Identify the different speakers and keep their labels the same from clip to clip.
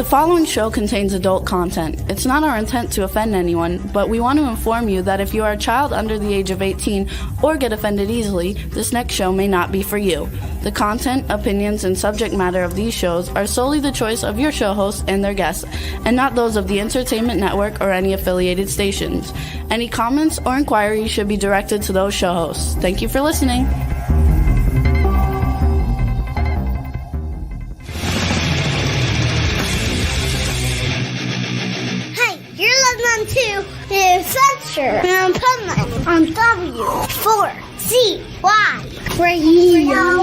Speaker 1: following show contains adult content. It's not our intent to offend anyone, but we want to inform you that if you are a child under the age of 18 or get offended easily, this next show may not be for you. The content, opinions, and subject matter of these shows are solely the choice of your show hosts and their guests, and not those of the Entertainment Network or any affiliated stations. Any comments or inquiries should be directed to those show hosts. Thank you for listening.
Speaker 2: To the Adventures of Pipeman on W4CY Radio.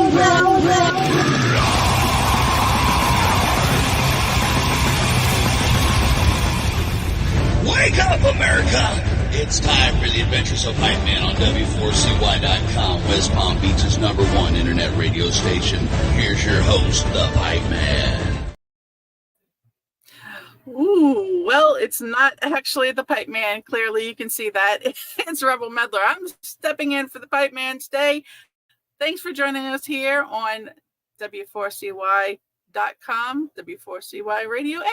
Speaker 3: Wake up, America! It's time for the Adventures of Pipeman on W4CY.com, West Palm Beach's #1 internet radio station. Here's your host, the Pipeman.
Speaker 4: Ooh, well, it's not actually the Pipeman. Clearly, you can see that. It's Rebel Meddler. I'm stepping in for the Pipeman today. Thanks for joining us here on W4CY.com, W4CY Radio, and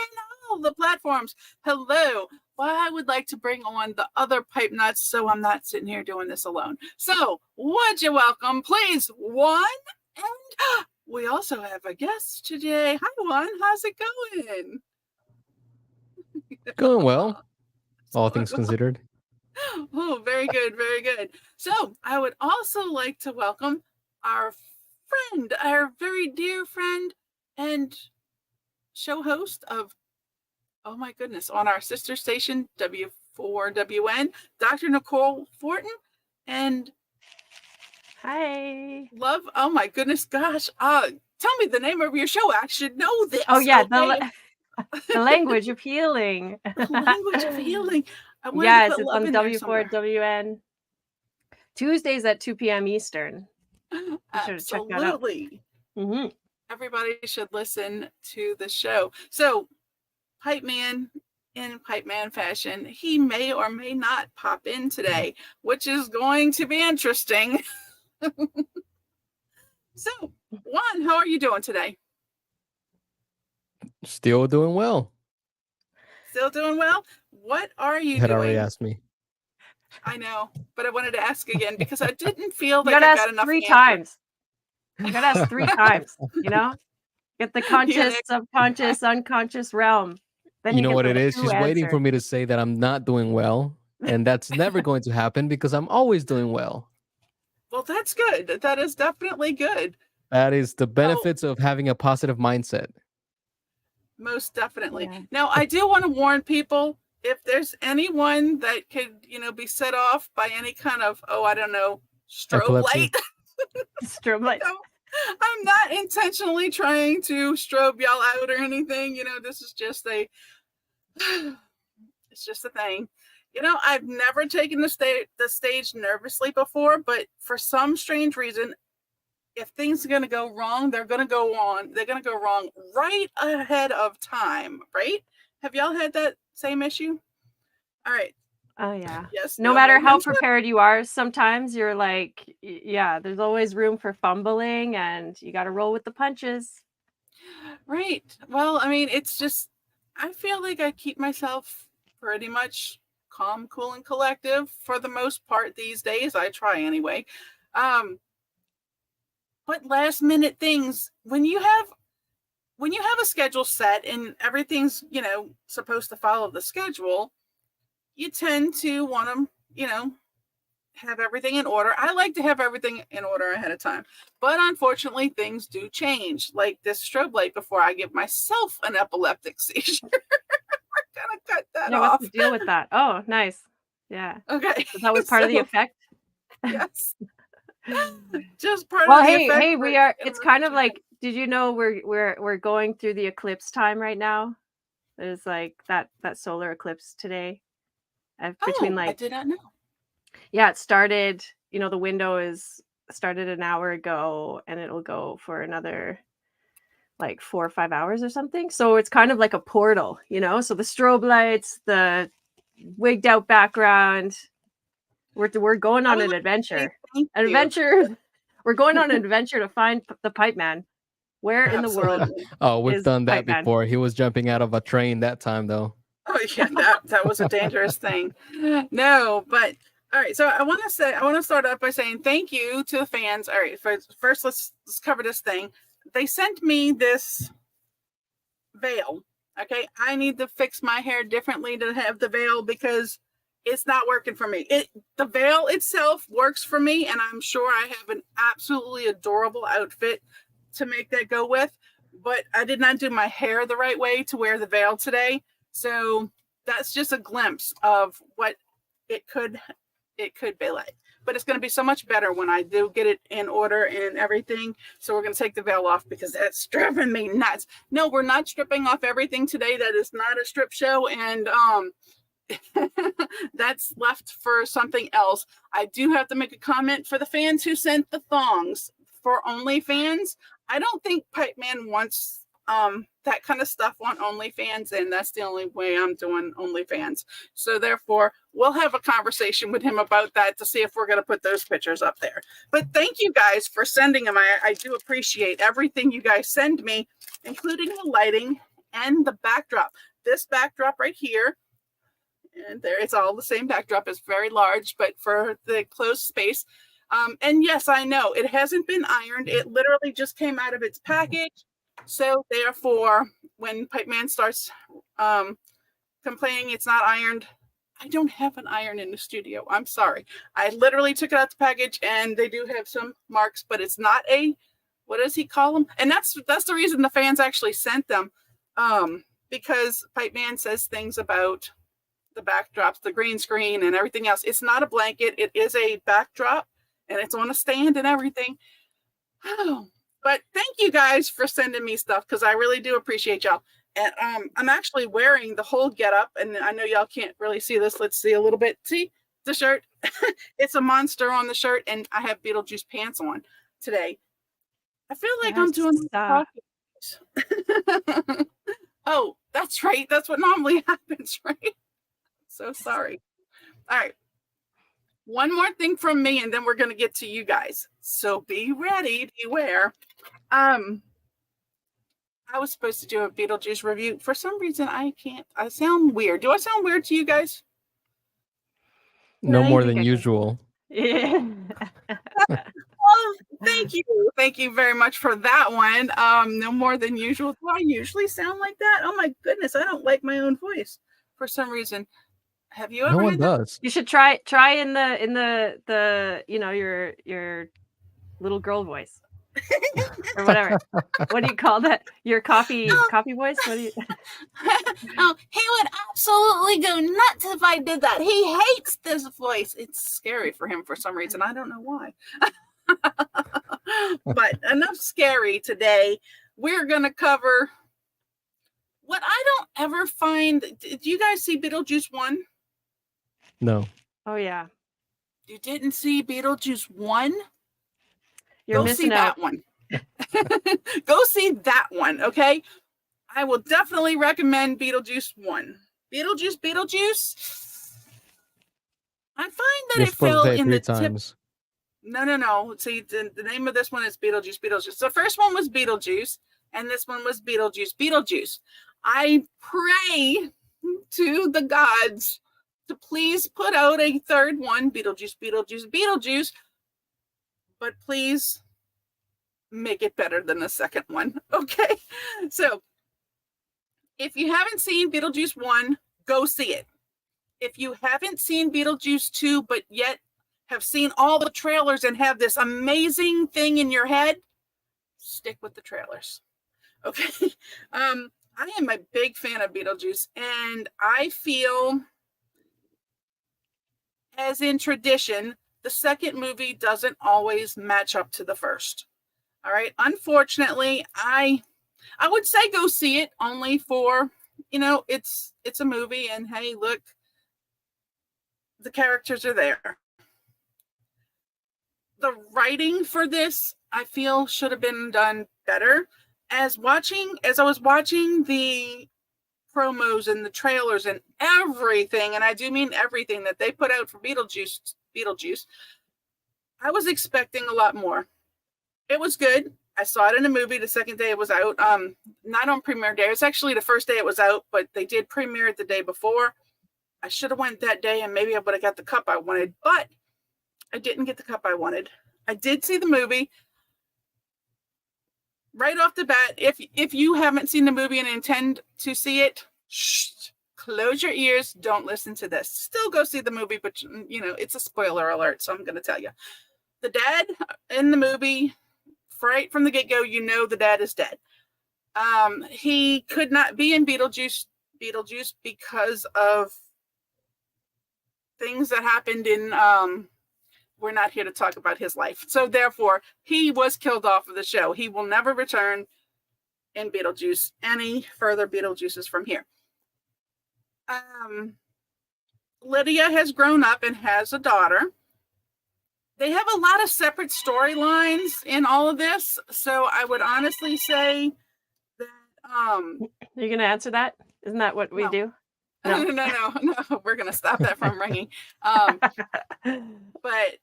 Speaker 4: all the platforms. Hello. Well, I would like to bring on the other pipe nuts so I'm not sitting here doing this alone. So, would you welcome, please, Juan? And we also have a guest today. Hi, Juan. How's it going?
Speaker 5: Going well, all things considered.
Speaker 4: Oh, very good, very good. So I would also like to welcome our friend, our very dear friend and show host of, oh my goodness, on our sister station, W4WN, Dr. Nicole Fortin. And
Speaker 6: hi.
Speaker 4: Love, oh my goodness, gosh. Tell me the name of your show. I should know this.
Speaker 6: Oh, yeah.
Speaker 4: Okay?
Speaker 6: The language of healing.
Speaker 4: The language of healing.
Speaker 6: Yes, it's on W4WN. Tuesdays at 2 p.m. Eastern.
Speaker 4: Absolutely.
Speaker 6: Mm-hmm.
Speaker 4: Everybody should listen to the show. So, Pipeman, in Pipeman fashion, he may or may not pop in today, which is going to be interesting. So, Juan, how are you doing today?
Speaker 5: Still doing well.
Speaker 4: Still doing well? What are you
Speaker 5: Had
Speaker 4: doing?
Speaker 5: already asked me.
Speaker 4: I know, but I wanted to ask again because I didn't feel like
Speaker 6: I
Speaker 4: got enough
Speaker 6: three
Speaker 4: answers.
Speaker 6: times. You gotta ask 3 times, you know? Get the conscious, subconscious, unconscious realm. Then
Speaker 5: You know
Speaker 6: get
Speaker 5: what
Speaker 6: the
Speaker 5: it is?
Speaker 6: true
Speaker 5: She's waiting
Speaker 6: answer.
Speaker 5: for me to say that I'm not doing well. And that's never going to happen because I'm always doing well.
Speaker 4: Well, that's good. That is definitely good.
Speaker 5: That is the benefits of having a positive mindset.
Speaker 4: Most definitely.
Speaker 6: Yeah.
Speaker 4: Now, I do want to warn people, if there's anyone that could, be set off by any kind of, strobe
Speaker 5: Epilepsy.
Speaker 4: light.
Speaker 6: Strobe light.
Speaker 4: I'm not intentionally trying to strobe y'all out or anything. This is just it's just a thing. I've never taken the stage nervously before, but for some strange reason, if things are going to go wrong, they're going to go wrong right ahead of time, right? Have y'all had that same issue? All right.
Speaker 6: Oh, yeah.
Speaker 4: Yes.
Speaker 6: No matter how prepared you are, sometimes you're like, yeah, there's always room for fumbling and you got to roll with the punches.
Speaker 4: Right. Well, it's just, I feel like I keep myself pretty much calm, cool, and collective for the most part these days. I try anyway. But last minute things, when you have a schedule set and everything's, supposed to follow the schedule, you tend to want to, have everything in order. I like to have everything in order ahead of time. But unfortunately, things do change. Like this strobe light before I give myself an epileptic seizure. We're going to cut that off.
Speaker 6: What's the deal with that? Oh, nice. Yeah.
Speaker 4: Okay.
Speaker 6: So that was part of the effect?
Speaker 4: Yes. Just part of the effect.
Speaker 6: Hey, we are. It's kind of like. Did you know we're going through the eclipse time right now? There's like that solar eclipse today. Between
Speaker 4: I did not know.
Speaker 6: Yeah, it started. The window started an hour ago, and it'll go for another like 4 or 5 hours or something. So it's kind of like a portal, So the strobe lights, the wigged out background. We're going on an adventure. We're going on an adventure to find the Pipeman. Where in the world?
Speaker 5: Oh, we've
Speaker 6: is
Speaker 5: done that
Speaker 6: Pipeman?
Speaker 5: before. He was jumping out of a train that time, though.
Speaker 4: Oh yeah, that was a dangerous thing. No, but all right. So I want to start off by saying thank you to the fans. All right, first let's cover this thing. They sent me this veil. Okay, I need to fix my hair differently to have the veil because it's not working for me. The veil itself works for me, and I'm sure I have an absolutely adorable outfit to make that go with. But I did not do my hair the right way to wear the veil today. So that's just a glimpse of what it could be like. But it's going to be so much better when I do get it in order and everything. So we're going to take the veil off because that's driving me nuts. No, we're not stripping off everything today. That is not a strip show. And that's left for something else. I do have to make a comment for the fans who sent the thongs for OnlyFans. I don't think Pipeman wants that kind of stuff on OnlyFans, and that's the only way I'm doing OnlyFans. So therefore, we'll have a conversation with him about that to see if we're going to put those pictures up there. But thank you guys for sending them. I do appreciate everything you guys send me, including the lighting and the backdrop. This backdrop right here, and there it's all the same backdrop. It's very large, but for the closed space. And yes, I know it hasn't been ironed. It literally just came out of its package. So therefore, when Pipeman starts complaining it's not ironed, I don't have an iron in the studio. I'm sorry. I literally took it out the package, and they do have some marks, but it's not a, what does he call them? And that's the reason the fans actually sent them, because Pipeman says things about the backdrops, the green screen, and everything else. It's not a blanket. It is a backdrop, and it's on a stand and everything. Oh. But thank you guys for sending me stuff because I really do appreciate y'all. And I'm actually wearing the whole getup, and I know y'all can't really see this. Let's see a little bit. See the shirt? It's a monster on the shirt, and I have Beetlejuice pants on today. I feel like I'm doing Oh, that's right. That's what normally happens, right? So sorry. All right. One more thing from me, and then we're going to get to you guys. So be ready, beware. I was supposed to do a Beetlejuice review. For some reason, I can't. I sound weird. Do I sound weird to you guys?
Speaker 5: No more than usual.
Speaker 6: Yeah.
Speaker 4: Well, thank you. Thank you very much for that one. No more than usual. Do I usually sound like that? Oh my goodness, I don't like my own voice for some reason. Have you ever?
Speaker 5: No one does.
Speaker 6: You should try in the your little girl voice or whatever. What do you call that? Your coffee voice? What do you?
Speaker 4: Oh, he would absolutely go nuts if I did that. He hates this voice. It's scary for him for some reason. I don't know why. But enough scary today. We're gonna cover what I don't ever find. Did you guys see Beetlejuice 1?
Speaker 6: No. Oh yeah.
Speaker 4: You didn't see Beetlejuice 1?
Speaker 6: You're missing
Speaker 4: that one. Go see that one, okay? I will definitely recommend Beetlejuice 1. Beetlejuice. I find that
Speaker 5: You're
Speaker 4: it fell in the
Speaker 5: times.
Speaker 4: tip. No. See, the name of this one is Beetlejuice. The first one was Beetlejuice, and this one was Beetlejuice. I pray to the gods to please put out a third one, Beetlejuice. But please make it better than the second one, okay? So, if you haven't seen Beetlejuice 1, go see it. If you haven't seen Beetlejuice 2, but yet have seen all the trailers and have this amazing thing in your head, stick with the trailers, okay? I am a big fan of Beetlejuice, and I feel, as in tradition, the second movie doesn't always match up to the first. All right. Unfortunately, I would say go see it only for, it's a movie, and hey, look, the characters are there. The writing for this, I feel, should have been done better. As I was watching the promos and the trailers and everything, and I do mean everything that they put out for Beetlejuice, I was expecting a lot more. It was good. I saw it in a movie the second day it was out. Not on premiere day. It was actually the first day it was out, but they did premiere it the day before. I should have went that day and maybe I would have got the cup I wanted, but I didn't get the cup I wanted. I did see the movie. Right off the bat, if you haven't seen the movie and intend to see it, close your ears. Don't listen to this. Still go see the movie, but it's a spoiler alert, so I'm going to tell you. The dad in the movie, right from the get-go, the dad is dead. He could not be in Beetlejuice because of things that happened in we're not here to talk about his life. So therefore, he was killed off of the show. He will never return in Beetlejuice, any further Beetlejuices from here. Lydia has grown up and has a daughter. They have a lot of separate storylines in all of this. So I would honestly say that... Are
Speaker 6: you going to answer that? Isn't that what we do?
Speaker 4: No. No. We're going to stop that from ringing. But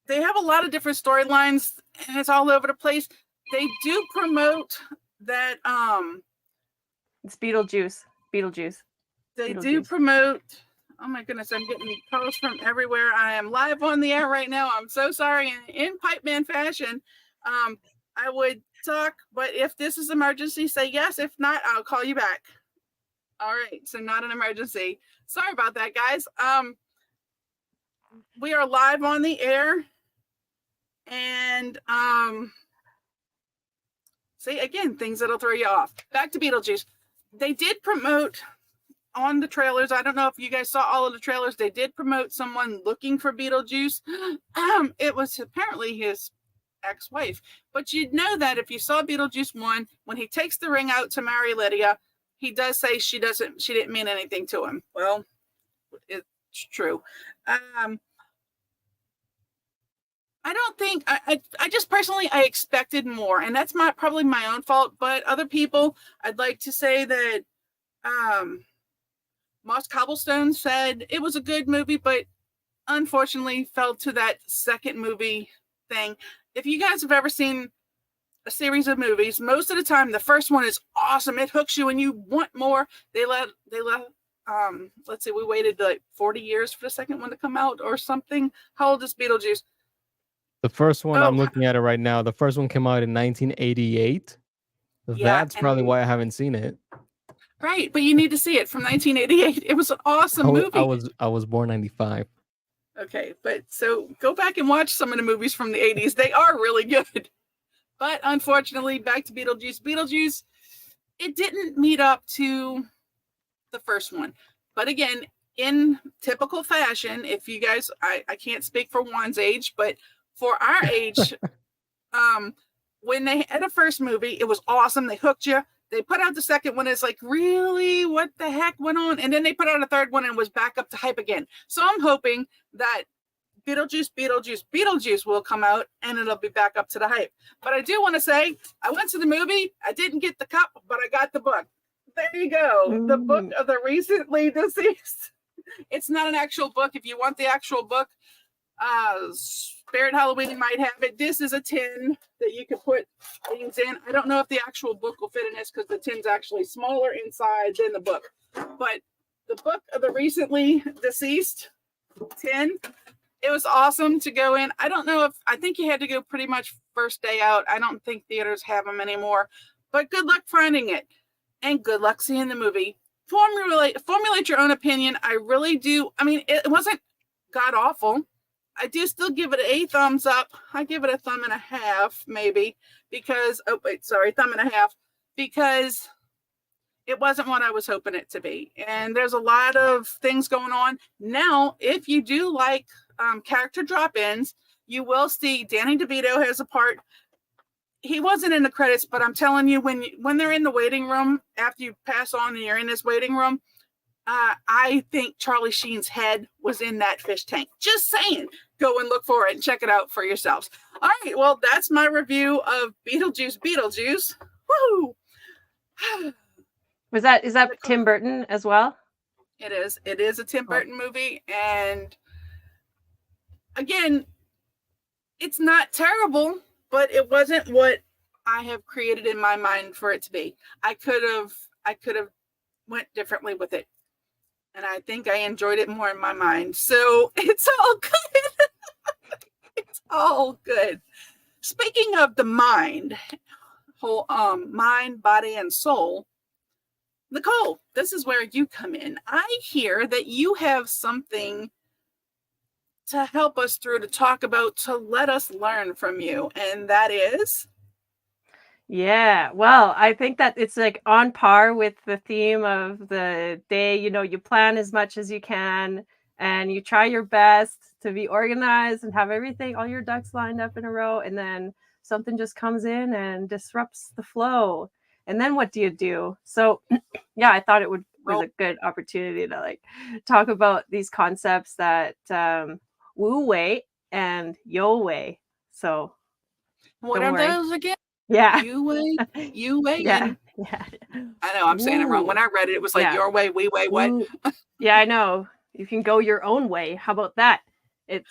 Speaker 4: they have a lot of different storylines and it's all over the place. They do promote that
Speaker 6: it's Beetlejuice.
Speaker 4: They do promote. Oh my goodness, I'm getting calls from everywhere. I am live on the air right now. I'm so sorry. In Pipeman fashion, I would talk, but if this is emergency, say yes. If not, I'll call you back. All right, so not an emergency. Sorry about that, guys. We are live on the air, and see, again, things that'll throw you off. Back to Beetlejuice. They did promote on the trailers. I don't know if you guys saw all of the trailers. They did promote someone looking for Beetlejuice. It was apparently his ex-wife, but you'd know that if you saw Beetlejuice 1, when he takes the ring out to marry Lydia, he does say she didn't mean anything to him. Well, it's true. I don't think I just personally I expected more, and that's probably my own fault. But other people, I'd like to say that Moss Cobblestone said it was a good movie, but unfortunately fell to that second movie thing. If you guys have ever seen a series of movies, most of the time the first one is awesome. It hooks you and you want more. They let let's see, we waited like 40 years for the second one to come out or something. How old is Beetlejuice?
Speaker 5: The first one, I'm looking at it right now. The first one came out in 1988. That's probably why I haven't seen it.
Speaker 4: Right, but you need to see it from 1988. It was an awesome movie.
Speaker 5: I was born 95.
Speaker 4: Okay, but so go back and watch some of the movies from the 80s. They are really good. But unfortunately, back to Beetlejuice. Beetlejuice, it didn't meet up to the first one. But again, in typical fashion, if you guys, I can't speak for Juan's age, but for our age, when they had a first movie, it was awesome. They hooked you. They put out the second one. It's like, really? What the heck went on? And then they put out a third one and was back up to hype again. So I'm hoping that Beetlejuice will come out and it'll be back up to the hype. But I do want to say, I went to the movie. I didn't get the cup, but I got the book. There you go. The book of the recently deceased. It's not an actual book. If you want the actual book, Spirit Halloween might have it. This is a tin that you can put things in. I don't know if the actual book will fit in this because the tin's actually smaller inside than the book. But the book of the recently deceased tin, it was awesome to go in. I don't know I think you had to go pretty much first day out. I don't think theaters have them anymore. But good luck finding it. And good luck seeing the movie. Formulate your own opinion. I really do. I mean, it wasn't god awful. I do still give it a thumbs up. I give it a thumb and a half, maybe, because, thumb and a half, because it wasn't what I was hoping it to be. And there's a lot of things going on. Now, if you do like character drop-ins, you will see Danny DeVito has a part. He wasn't in the credits, but I'm telling you, when they're in the waiting room, after you pass on and you're in this waiting room, I think Charlie Sheen's head was in that fish tank. Just saying. Go and look for it and check it out for yourselves. All right, well, that's my review of Beetlejuice. Woo!
Speaker 6: Is that Tim Burton as well?
Speaker 4: It is. It is a Tim Burton movie, and again, it's not terrible. but it wasn't what I have created in my mind for it to be. I could have went differently with it. And I think I enjoyed it more in my mind. So it's all good. It's all good. Speaking of the mind, whole mind, body, and soul, Nicole, this is where you come in. I hear that you have something to help us through, to talk about, to let us learn from you. And that is?
Speaker 6: Yeah, well, I think that it's like on par with the theme of the day. You plan as much as you can and you try your best to be organized and have everything, all your ducks lined up in a row. And then something just comes in and disrupts the flow. And then what do you do? So yeah, I thought it was a good opportunity to like talk about these concepts that Wu Wei and Yo Wei. So
Speaker 4: what are those again?
Speaker 6: Yeah.
Speaker 4: You way.
Speaker 6: Yeah.
Speaker 4: I know I'm saying it wrong. When I read it, it was like your way, we way, what?
Speaker 6: Yeah, I know. You can go your own way. How about that? It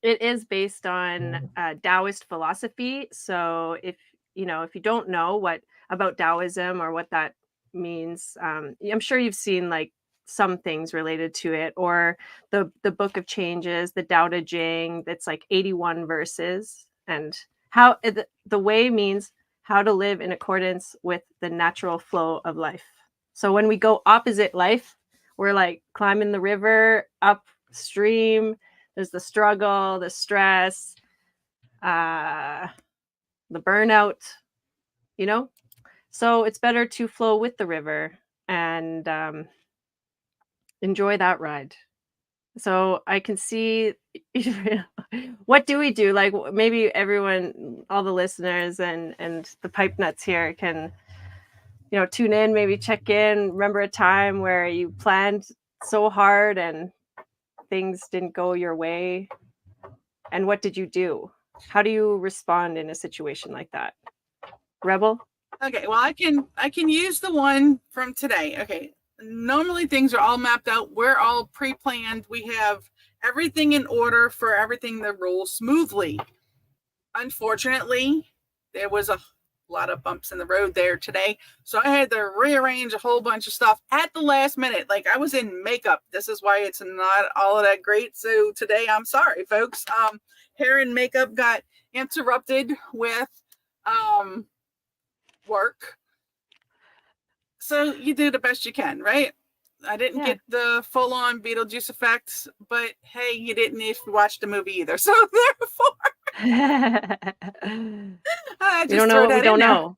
Speaker 6: is based on Daoist philosophy. So if you don't know what about Daoism or what that means, I'm sure you've seen like some things related to it, or the Book of Changes, the Tao Te Ching, that's like 81 verses. And how the way means how to live in accordance with the natural flow of life. So when we go opposite life, we're like climbing the river upstream. There's the struggle, the stress, the burnout, So it's better to flow with the river and enjoy that ride. So I can see, what do we do? Like maybe everyone, all the listeners and the pipe nuts here can, tune in, maybe check in, remember a time where you planned so hard and things didn't go your way. And what did you do? How do you respond in a situation like that? Rebel?
Speaker 4: Okay, well, I can use the one from today. Okay. Normally things are all mapped out. We're all pre-planned. We have everything in order for everything to roll smoothly. Unfortunately, there was a lot of bumps in the road there today. So I had to rearrange a whole bunch of stuff at the last minute. Like I was in makeup. This is why it's not all of that great. So today, I'm sorry, folks. Hair and makeup got interrupted with work. So you do the best you can, right? I didn't get the full-on Beetlejuice effects, but hey, you didn't if you watched the movie either. So therefore, I just
Speaker 6: we don't know what we don't know.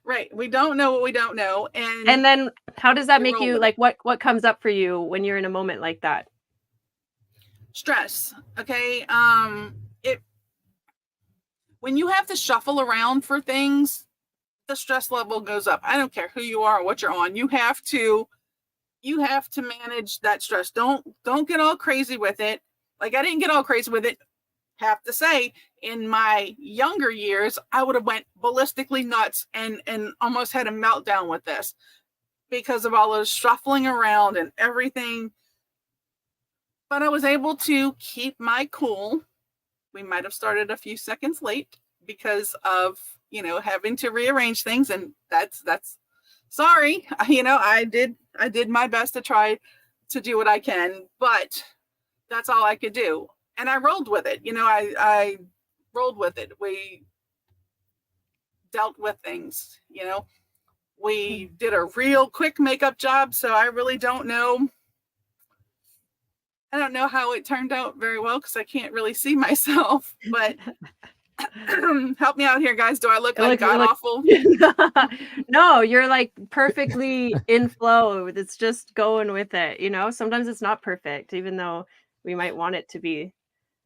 Speaker 4: Right, we don't know what we don't know,
Speaker 6: and then how does that make you like? What comes up for you when you're in a moment like that?
Speaker 4: Stress. Okay, when you have to shuffle around for things, the stress level goes up. I don't care who you are or what you're on. You have to manage that stress. Don't get all crazy with it. Like I didn't get all crazy with it. Have to say, in my younger years, I would have went ballistically nuts and almost had a meltdown with this because of all those shuffling around and everything. But I was able to keep my cool. We might have started a few seconds late because of having to rearrange things, and that's sorry. I did my best to try to do what I can, but that's all I could do, and I rolled with it. I rolled with it. We dealt with things. We did a real quick makeup job, so I really don't know. I don't know how it turned out very well because I can't really see myself, but help me out here, guys. Do I look like god awful?
Speaker 6: No, you're like perfectly in flow. It's just going with it. Sometimes it's not perfect, even though we might want it to be.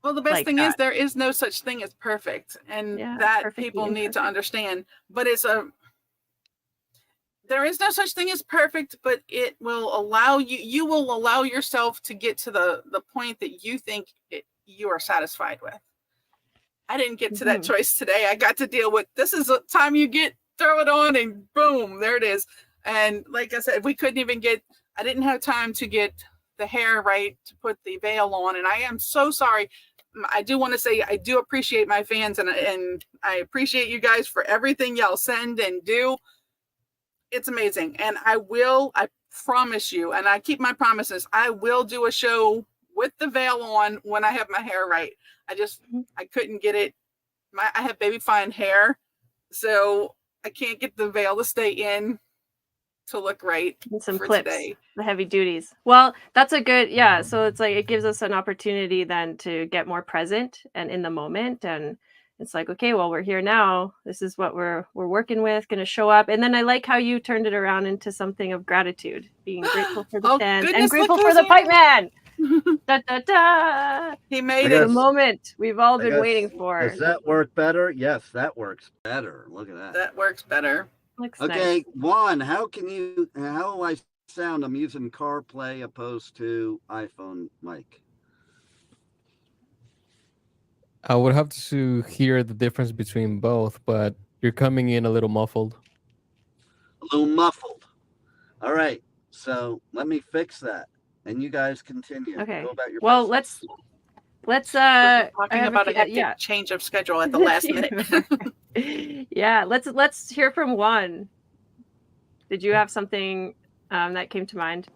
Speaker 4: Well, the best thing is there is no such thing as perfect, and that people need to understand. But there is no such thing as perfect, but it will allow you will allow yourself to get to the point that you think you are satisfied with. I didn't get to that choice today. I got to deal with, this is a time you throw it on and boom, there it is. And like I said, I didn't have time to get the hair right to put the veil on. And I am so sorry. I do want to say I do appreciate my fans, and I appreciate you guys for everything y'all send and do. It's amazing. And I promise you, and I keep my promises, I will do a show with the veil on when I have my hair right. I couldn't get it. I have baby fine hair, so I can't get the veil to stay in to look right.
Speaker 6: And some
Speaker 4: for
Speaker 6: clips,
Speaker 4: today.
Speaker 6: the heavy duties. Well, that's a good, yeah. So it's like, it gives us an opportunity then to get more present and in the moment. And it's like, okay, well, we're here now. This is what we're working with, going to show up. And then I like how you turned it around into something of gratitude, being grateful for the fans and grateful for the Pipeman. Da, da, da.
Speaker 4: He made
Speaker 6: it. The moment we've all been waiting for.
Speaker 7: Does that work better? Yes, that works better. Look at that.
Speaker 4: That works better.
Speaker 6: Looks
Speaker 7: okay,
Speaker 6: nice.
Speaker 7: Juan, how I sound? I'm using CarPlay opposed to iPhone mic.
Speaker 5: I would have to hear the difference between both, but you're coming in a little muffled.
Speaker 7: A little muffled. All right, so let me fix that, and you guys continue.
Speaker 6: Okay.
Speaker 7: Go about your
Speaker 6: well,
Speaker 7: business.
Speaker 6: let's
Speaker 4: talking about a hectic change of schedule at the last minute.
Speaker 6: Yeah, let's hear from Juan. Did you have something that came to mind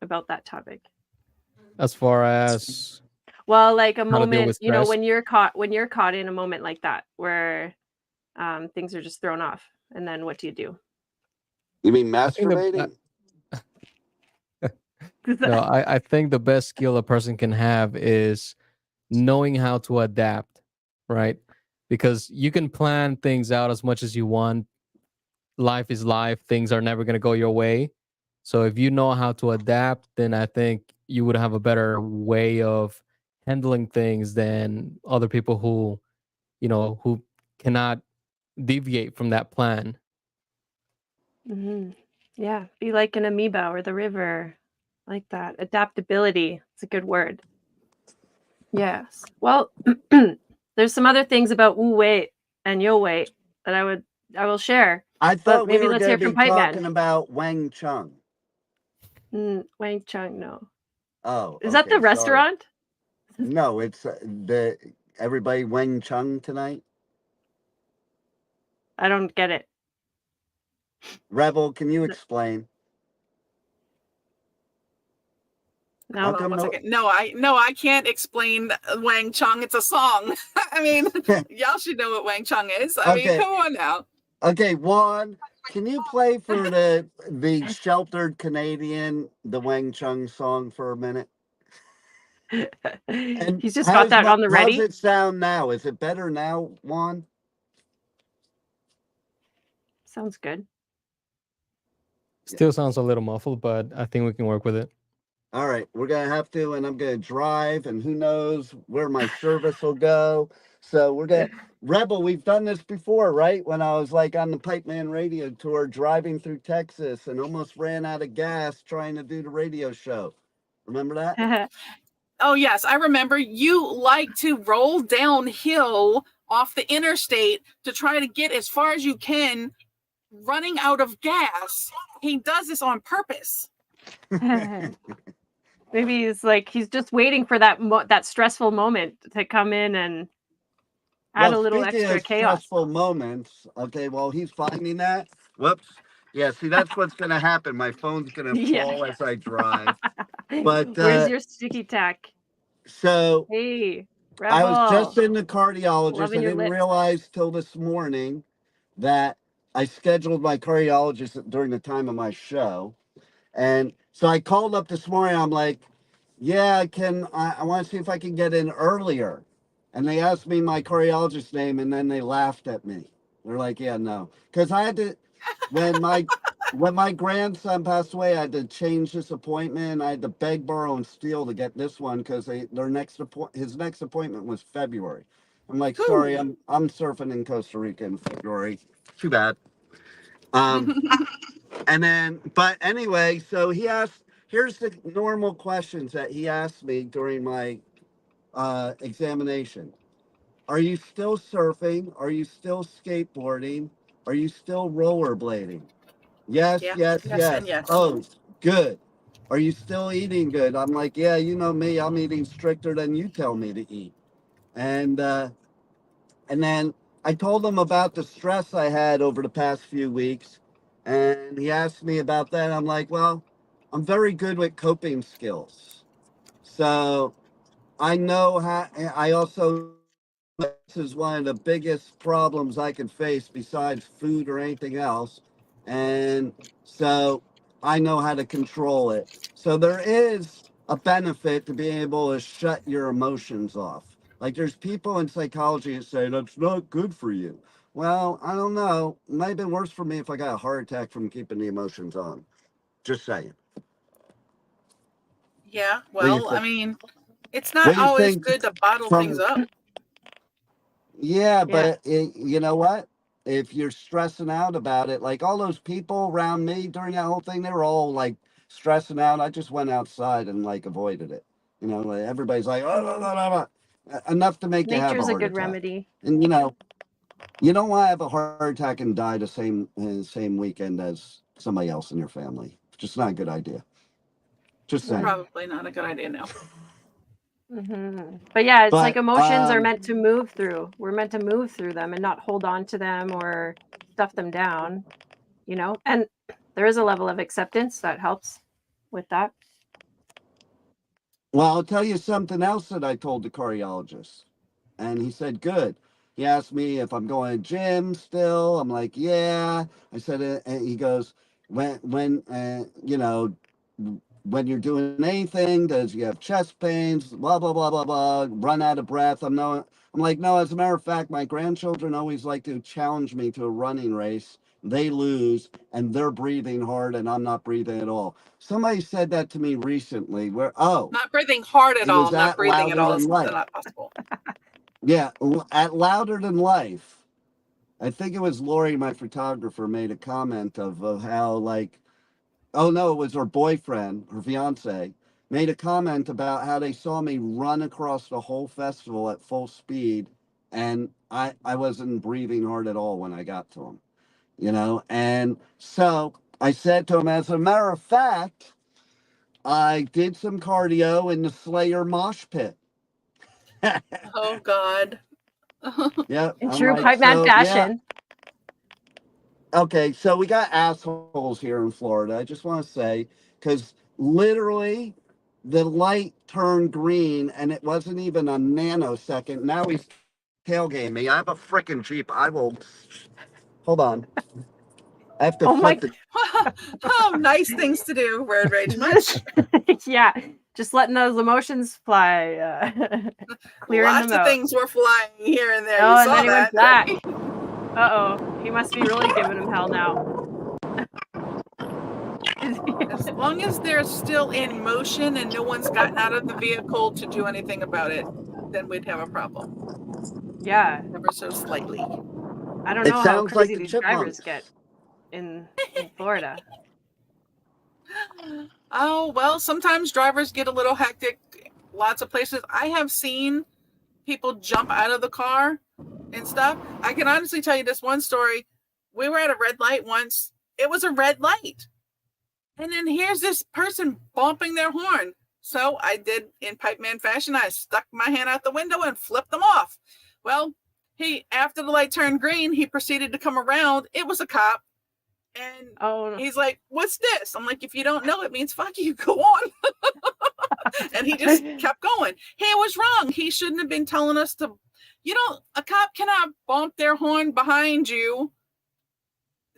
Speaker 6: about that topic?
Speaker 5: As far as
Speaker 6: well, like a moment,
Speaker 5: you know,
Speaker 6: when you're caught in a moment like that where things are just thrown off, and then what do you do?
Speaker 7: You mean masturbating?
Speaker 5: No, I think the best skill a person can have is knowing how to adapt, right? Because you can plan things out as much as you want. Life is life. Things are never going to go your way. So if you know how to adapt, then I think you would have a better way of handling things than other people who, who cannot deviate from that plan.
Speaker 6: Mm-hmm. Yeah, be like an amoeba or the river, like that. Adaptability. It's a good word. Yes. Well, there's some other things about Wu Wei and Yo Wei that I will share.
Speaker 7: I thought
Speaker 6: maybe
Speaker 7: we were
Speaker 6: let's hear
Speaker 7: going to
Speaker 6: from
Speaker 7: be
Speaker 6: Pipeman.
Speaker 7: talking about Wang Chung.
Speaker 6: Wang Chung, no.
Speaker 7: Oh,
Speaker 6: is that the restaurant?
Speaker 7: No, it's everybody Wang Chung tonight.
Speaker 6: I don't get it.
Speaker 7: Rebel, can you explain?
Speaker 6: No,
Speaker 4: I can't explain Wang Chung. It's a song. I mean, y'all should know what Wang Chung is. I mean, come on now.
Speaker 7: Okay, Juan, can you play for the sheltered Canadian the Wang Chung song for a minute?
Speaker 6: And he's just got that on the ready.
Speaker 7: How's it sound now? Is it better now, Juan?
Speaker 6: Sounds good.
Speaker 5: Still sounds a little muffled, but I think we can work with it.
Speaker 7: All right, we're going to have to, and I'm going to drive, and who knows where my service will go. So we're going to, Rebel, we've done this before, right? When I was like on the Pipeman Radio Tour, driving through Texas and almost ran out of gas trying to do the radio show. Remember that?
Speaker 4: Oh, yes, I remember. You like to roll downhill off the interstate to try to get as far as you can, running out of gas. He does this on purpose.
Speaker 6: Maybe it's like he's just waiting for that stressful moment to come in and add a little extra chaos.
Speaker 7: Stressful moments. Okay, well, he's finding that. Whoops. Yeah, see, that's what's going to happen. My phone's going to fall as I drive. But
Speaker 6: where's your sticky tack?
Speaker 7: So
Speaker 6: hey, Rebel.
Speaker 7: I was just in the cardiologist.
Speaker 6: Loving
Speaker 7: I didn't realize till this morning that I scheduled my cardiologist during the time of my show. And so I called up this morning. I'm like, yeah, I want to see if I can get in earlier. And they asked me my cardiologist's name, and then they laughed at me. They're like, yeah, no. Because I had to, when my grandson passed away, I had to change this appointment. I had to beg, borrow, and steal to get this one because his next appointment was February. I'm like, sorry, I'm surfing in Costa Rica in February. Too bad. And then, but anyway, so here's the normal questions that he asked me during my examination. Are you still surfing? Are you still skateboarding? Are you still rollerblading? Yes. Oh, good. Are you still eating good? I'm like, yeah, you know me, I'm eating stricter than you tell me to eat. And then I told him about the stress I had over the past few weeks. And he asked me about that. I'm like, well, I'm very good with coping skills. So I know how, I also, this is one of the biggest problems I can face besides food or anything else. And so I know how to control it. So there is a benefit to being able to shut your emotions off. Like there's people in psychology that say that's not good for you. Well, I don't know. It might have been worse for me if I got a heart attack from keeping the emotions on. Just saying.
Speaker 4: Yeah,
Speaker 7: What do you
Speaker 4: well, I
Speaker 7: think?
Speaker 4: mean, it's
Speaker 7: What
Speaker 4: not
Speaker 7: do you
Speaker 4: always
Speaker 7: think
Speaker 4: good to bottle things
Speaker 7: from
Speaker 4: up.
Speaker 7: Yeah,
Speaker 6: Yeah.
Speaker 7: but you know what? If you're stressing out about it, like all those people around me during that whole thing, they were all like stressing out. I just went outside and like avoided it. You know, like everybody's like, oh, blah, blah, blah, blah," enough to make you have a
Speaker 6: Nature's a
Speaker 7: heart
Speaker 6: good
Speaker 7: attack.
Speaker 6: remedy.
Speaker 7: And you don't want to have a heart attack and die the same weekend as somebody else in your family. It's just not a good idea. Just saying.
Speaker 4: Probably not a good idea now.
Speaker 6: But yeah, it's like
Speaker 7: But
Speaker 6: emotions are meant to move through. We're meant to move through them and not hold on to them or stuff them down, and there is a level of acceptance that helps with that.
Speaker 7: well, I'll tell you something else that I told the cardiologist. And he said, good. He asked me if I'm going to gym still. I'm like, yeah. I said, and he goes, when you're doing anything, does you have chest pains, blah, blah, blah, blah, blah, run out of breath? I'm like, no, as a matter of fact, my grandchildren always like to challenge me to a running race. They lose and they're breathing hard and I'm not breathing at all. Somebody said that to me recently
Speaker 4: Not breathing hard at
Speaker 7: it
Speaker 4: all,
Speaker 7: was
Speaker 4: not
Speaker 7: at
Speaker 4: breathing at
Speaker 7: Louder
Speaker 4: all.
Speaker 7: Than
Speaker 4: It's
Speaker 7: Life.
Speaker 4: not possible.
Speaker 7: Yeah, at Louder Than Life. I think it was Lori, my photographer, made a comment of how, like, oh no, it was her boyfriend, her fiance, made a comment about how they saw me run across the whole festival at full speed, and I wasn't breathing hard at all when I got to him, And so I said to him, as a matter of fact, I did some cardio in the Slayer mosh pit.
Speaker 4: Oh, God.
Speaker 7: Yeah,
Speaker 6: In
Speaker 7: I'm
Speaker 6: true
Speaker 7: like,
Speaker 6: Pipeman
Speaker 7: so yeah.
Speaker 6: fashion.
Speaker 7: Okay, so we got assholes here in Florida. I just want to say, because literally the light turned green and it wasn't even a nanosecond. Now he's tailgating me. I have a freaking Jeep. Hold on. I have to
Speaker 6: Oh my
Speaker 7: flip the.
Speaker 4: Oh, nice things to do. Road rage much.
Speaker 6: Yeah, just letting those emotions fly, clearing
Speaker 4: Lots
Speaker 6: them
Speaker 4: of
Speaker 6: out.
Speaker 4: things were flying here and there.
Speaker 6: Oh,
Speaker 4: You
Speaker 6: and
Speaker 4: saw
Speaker 6: then he
Speaker 4: that.
Speaker 6: went back. Uh-oh, he must be really giving him hell now.
Speaker 4: As long as they're still in motion and no one's gotten out of the vehicle to do anything about it, then we'd have a problem.
Speaker 6: Yeah,
Speaker 4: Ever so slightly.
Speaker 6: I don't
Speaker 7: It
Speaker 6: know how
Speaker 7: sounds like
Speaker 6: crazy
Speaker 7: the
Speaker 6: these drivers
Speaker 7: chipmunks.
Speaker 6: get in Florida.
Speaker 4: Oh, well, sometimes drivers get a little hectic. Lots of places. I have seen people jump out of the car and stuff. I can honestly tell you this one story. We were at a red light once. It was a red light. And then here's this person bumping their horn. So I did in Pipeman fashion. I stuck my hand out the window and flipped them off. Well, after the light turned green, he proceeded to come around. It was a cop. And he's like, what's this? I'm like, if you don't know, it means fuck you. Go on. And he just kept going. Hey, what's wrong? He shouldn't have been telling us to, a cop cannot bump their horn behind you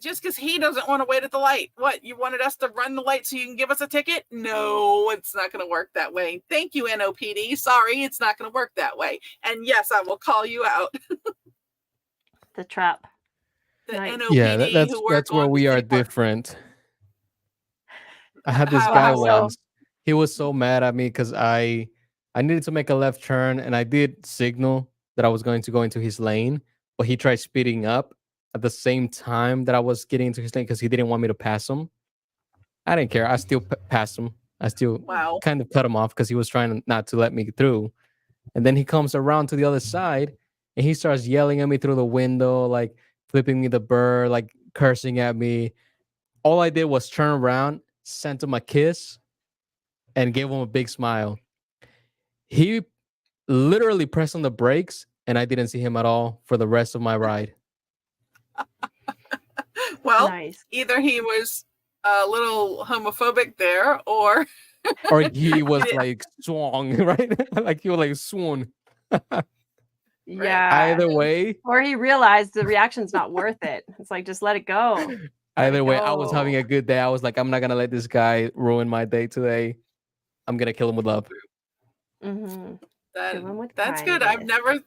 Speaker 4: just because he doesn't want to wait at the light. What, you wanted us to run the light so you can give us a ticket? No, it's not going to work that way. Thank you, NOPD. Sorry, it's not going to work that way. And yes, I will call you out.
Speaker 6: The trap.
Speaker 4: The
Speaker 6: Nice.
Speaker 4: NOPD
Speaker 5: Yeah,
Speaker 4: who work
Speaker 5: that's where
Speaker 4: on the
Speaker 5: we are
Speaker 4: city park.
Speaker 5: different. I had this
Speaker 4: How
Speaker 5: guy
Speaker 4: so?
Speaker 5: once. He was so mad at me because I needed to make a left turn and I did signal that I was going to go into his lane, but he tried speeding up at the same time that I was getting into his lane because he didn't want me to pass him. I didn't care. I still passed him. I still kind of cut him off because he was trying not to let me through. And then he comes around to the other side and he starts yelling at me through the window, like flipping me the bird, like cursing at me. All I did was turn around, sent him a kiss, and gave him a big smile. He literally pressed on the brakes, and I didn't see him at all for the rest of my ride.
Speaker 4: Well,
Speaker 6: Nice.
Speaker 4: either he was a little homophobic there, or
Speaker 5: Or he was like swung, right? Like he was like swoon.
Speaker 6: Yeah.
Speaker 5: Either way,
Speaker 6: Or he realized the reaction's not worth it. It's like, just let it go.
Speaker 5: either way, I was having a good day. I was like, I'm not gonna let this guy ruin my day today. I'm gonna kill him with love.
Speaker 6: Mm-hmm.
Speaker 4: That's good. I've never,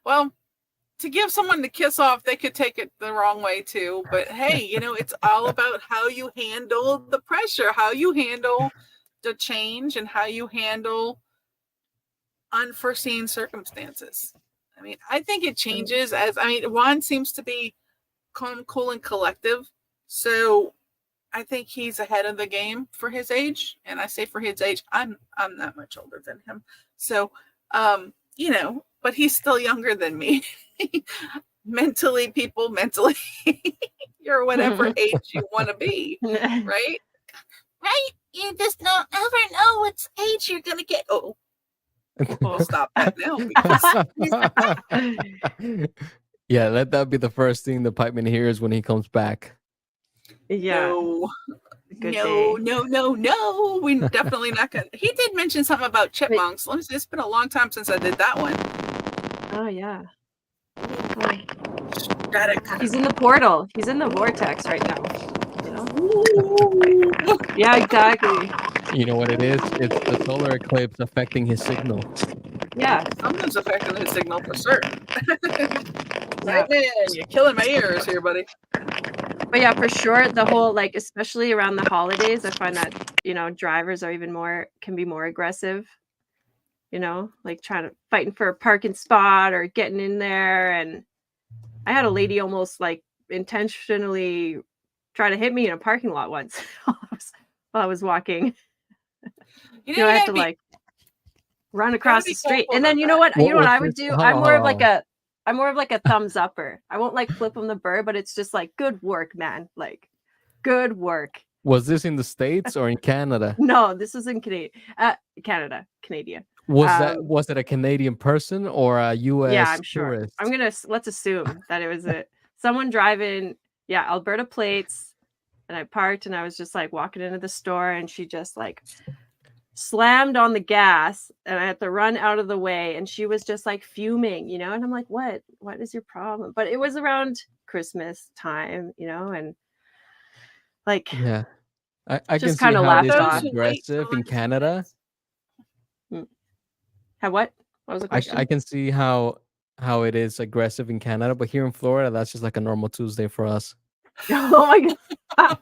Speaker 4: well, to give someone the kiss off, they could take it the wrong way too. But hey, you know, it's all about how you handle the pressure, how you handle the change, and how you handle unforeseen circumstances. I mean, I think it changes Juan seems to be calm, cool, and collective. So I think he's ahead of the game for his age. And I say for his age, I'm not much older than him. So, you know, but he's still younger than me. mentally, you're whatever age you want to be, right? Right? You just don't ever know what age you're going to get. Oh, we'll stop that now.
Speaker 5: Yeah, let that be the first thing the Pipeman hears when he comes back.
Speaker 6: Yeah.
Speaker 4: No, we're definitely not gonna. He did mention something about chipmunks. Let me see, it's been a long time since I did that one.
Speaker 6: Oh yeah.
Speaker 4: He's
Speaker 6: in the portal. He's in the vortex right now. You know? Yeah, exactly.
Speaker 5: You know what it is? It's the solar eclipse affecting his signal.
Speaker 6: Yeah.
Speaker 4: Something's affecting his signal for certain. Right, man, you're killing my ears here, buddy.
Speaker 6: But yeah, for sure, the whole, like, especially around the holidays, I find that, you know, drivers are can be more aggressive, you know, like fighting for a parking spot or getting in there. And I had a lady almost like intentionally try to hit me in a parking lot once while I was walking. You know, I had to like run across the street. And then you know what I would do? I'm more of like a thumbs upper. I won't like flip them the bird, but it's just like, good work, man. Like, good work.
Speaker 5: Was this in the States or in Canada?
Speaker 6: No, this was in Canadian.
Speaker 5: Was it a Canadian person or a U.S.
Speaker 6: Yeah, I'm sure.
Speaker 5: tourist?
Speaker 6: Let's assume that it was someone driving, Alberta plates, and I parked and I was just like walking into the store and she just like slammed on the gas and I had to run out of the way and she was just like fuming, you know, and I'm like, what is your problem? But it was around Christmas time, you know, and like,
Speaker 5: yeah, I
Speaker 6: just
Speaker 5: can see how
Speaker 6: laughed
Speaker 5: this
Speaker 6: off.
Speaker 5: is aggressive in Canada.
Speaker 6: How what was the question?
Speaker 5: I can see how it is aggressive in Canada, but here in Florida, that's just like a normal Tuesday for us.
Speaker 6: Oh my god,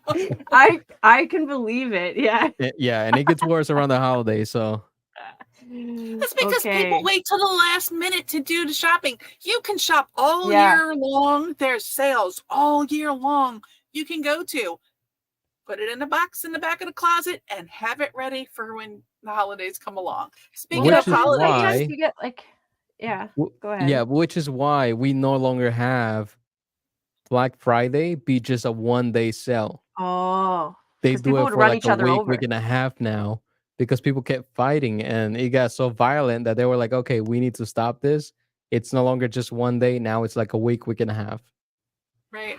Speaker 6: I can believe it. Yeah.
Speaker 5: Yeah, and it gets worse around the holidays. So
Speaker 4: that's because people wait till the last minute to do the shopping. You can shop all year long. There's sales all year long. You can go to. Put it in a box in the back of the closet and have it ready for when the holidays come along. Speaking of holidays,
Speaker 6: you get like, go ahead.
Speaker 5: Yeah, which is why we no longer have Black Friday be just a one-day sale.
Speaker 6: Oh,
Speaker 5: they do it for like a week and a half now because people kept fighting and it got so violent that they were like, okay, we need to stop this. It's no longer just one day. Now it's like a week and a half.
Speaker 4: Right.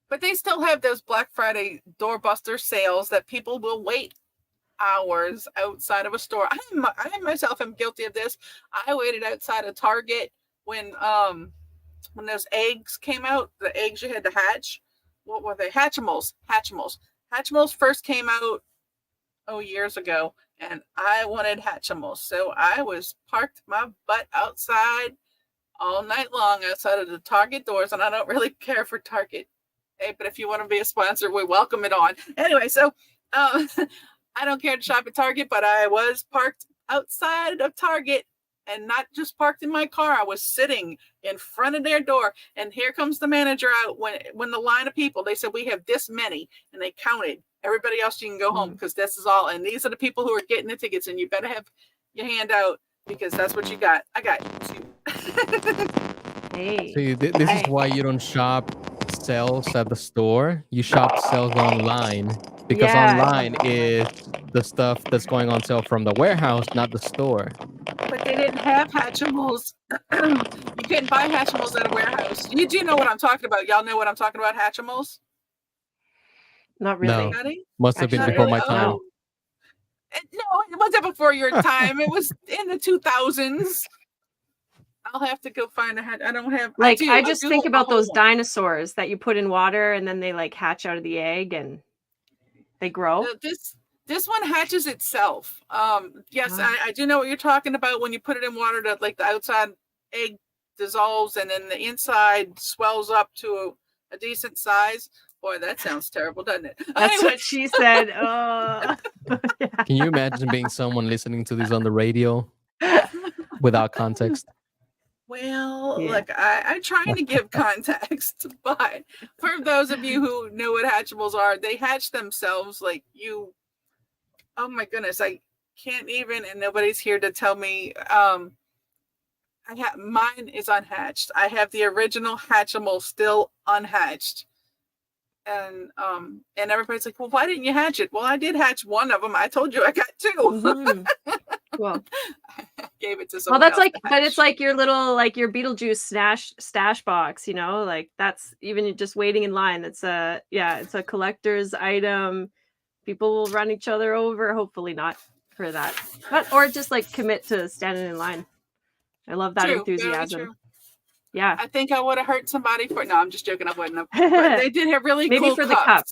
Speaker 4: But they still have those Black Friday doorbuster sales that people will wait hours outside of a store. I myself am guilty of this. I waited outside of Target when those eggs came out, the eggs you had to hatch. What were they? Hatchimals. Hatchimals first came out years ago, and I wanted Hatchimals. So I was parked my butt outside all night long outside of the Target doors, and I don't really care for Target. Hey, but if you want to be a sponsor, we welcome it on. Anyway, so I don't care to shop at Target, but I was parked outside of Target and not just parked in my car. I was sitting in front of their door, and here comes the manager out when the line of people, they said, we have this many, and they counted. Everybody else, you can go home because this is all, and these are the people who are getting the tickets, and you better have your hand out because that's what you got. I got you.
Speaker 6: Hey.
Speaker 5: See, this is why you don't shop sales at the store. You shop sales online because online is the stuff that's going on sale from the warehouse, not the store.
Speaker 4: But they didn't have Hatchimals. You couldn't buy Hatchimals at a warehouse. You do know what I'm talking about. Y'all know what I'm talking about, Hatchimals?
Speaker 6: Not
Speaker 5: No.
Speaker 6: really.
Speaker 4: Anybody?
Speaker 5: Must have been
Speaker 6: Actually,
Speaker 5: before my
Speaker 4: really?
Speaker 5: time.
Speaker 6: No.
Speaker 4: No, it wasn't before your time. It was in the 2000s. I'll have to go find a hat. I don't have.
Speaker 6: Like, I
Speaker 4: do
Speaker 6: just think
Speaker 4: have a
Speaker 6: about
Speaker 4: whole
Speaker 6: those
Speaker 4: one.
Speaker 6: dinosaurs that you put in water and then they like hatch out of the egg and they grow.
Speaker 4: This one hatches itself. Yes,
Speaker 6: Wow.
Speaker 4: I do know what you're talking about when you put it in water. That like the outside egg dissolves and then the inside swells up to a decent size. Boy, that sounds terrible, doesn't it?
Speaker 6: That's
Speaker 4: Anyway,
Speaker 6: what she said. Yeah.
Speaker 5: Can you imagine being someone listening to this on the radio without context?
Speaker 4: well,
Speaker 6: Yeah.
Speaker 4: look, I'm trying to give context, but for those of you who know what Hatchimals are, they hatch themselves like you. Oh my goodness, I can't even, and nobody's here to tell me. Mine is unhatched. I have the original Hatchimal still unhatched. And everybody's like, well, why didn't you hatch it? Well, I did hatch one of them. I told you I got 2.
Speaker 6: Mhm. Well,
Speaker 4: I gave it to
Speaker 6: well,
Speaker 4: someone
Speaker 6: that's
Speaker 4: else
Speaker 6: like,
Speaker 4: to
Speaker 6: but
Speaker 4: hatch.
Speaker 6: it's like your little, like your Beetlejuice stash box, you know, like that's even just waiting in line. It's it's a collector's item. People will run each other over. Hopefully not for that, but or just like commit to standing in line. I love that
Speaker 4: True, very
Speaker 6: enthusiasm.
Speaker 4: true.
Speaker 6: Yeah,
Speaker 4: I think I would have hurt somebody for. No, I'm just joking. I wouldn't have. But they did have really
Speaker 6: maybe
Speaker 4: cool
Speaker 6: for
Speaker 4: cups.
Speaker 6: the cup.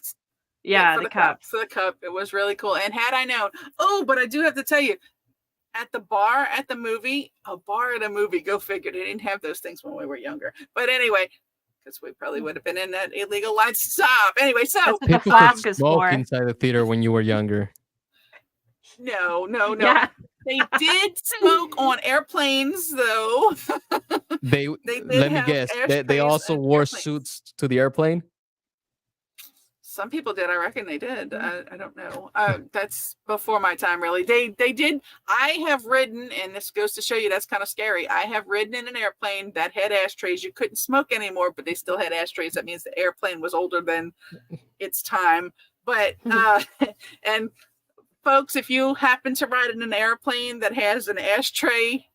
Speaker 6: Yeah,
Speaker 4: for
Speaker 6: the cup.
Speaker 4: For the cup, it was really cool. And had I known, but I do have to tell you, at the bar at the movie, go figure. They didn't have those things when we were younger. But anyway, because we probably would have been in that illegal line. Stop. Anyway, so
Speaker 6: That's what the
Speaker 5: People
Speaker 6: flask
Speaker 5: could
Speaker 6: is
Speaker 5: smoke
Speaker 6: for.
Speaker 5: inside the theater when you were younger.
Speaker 4: no.
Speaker 6: Yeah.
Speaker 4: They did smoke on airplanes, though.
Speaker 5: They
Speaker 4: They did
Speaker 5: let me
Speaker 4: have
Speaker 5: guess. They
Speaker 4: ashtrays
Speaker 5: also
Speaker 4: and
Speaker 5: wore
Speaker 4: airplanes.
Speaker 5: suits to the airplane.
Speaker 4: Some people did. I reckon they did. I don't know. That's before my time, really. They did. I have ridden, and this goes to show you that's kind of scary. I have ridden in an airplane that had ashtrays. You couldn't smoke anymore, but they still had ashtrays. That means the airplane was older than its time. But and folks, if you happen to ride in an airplane that has an ashtray,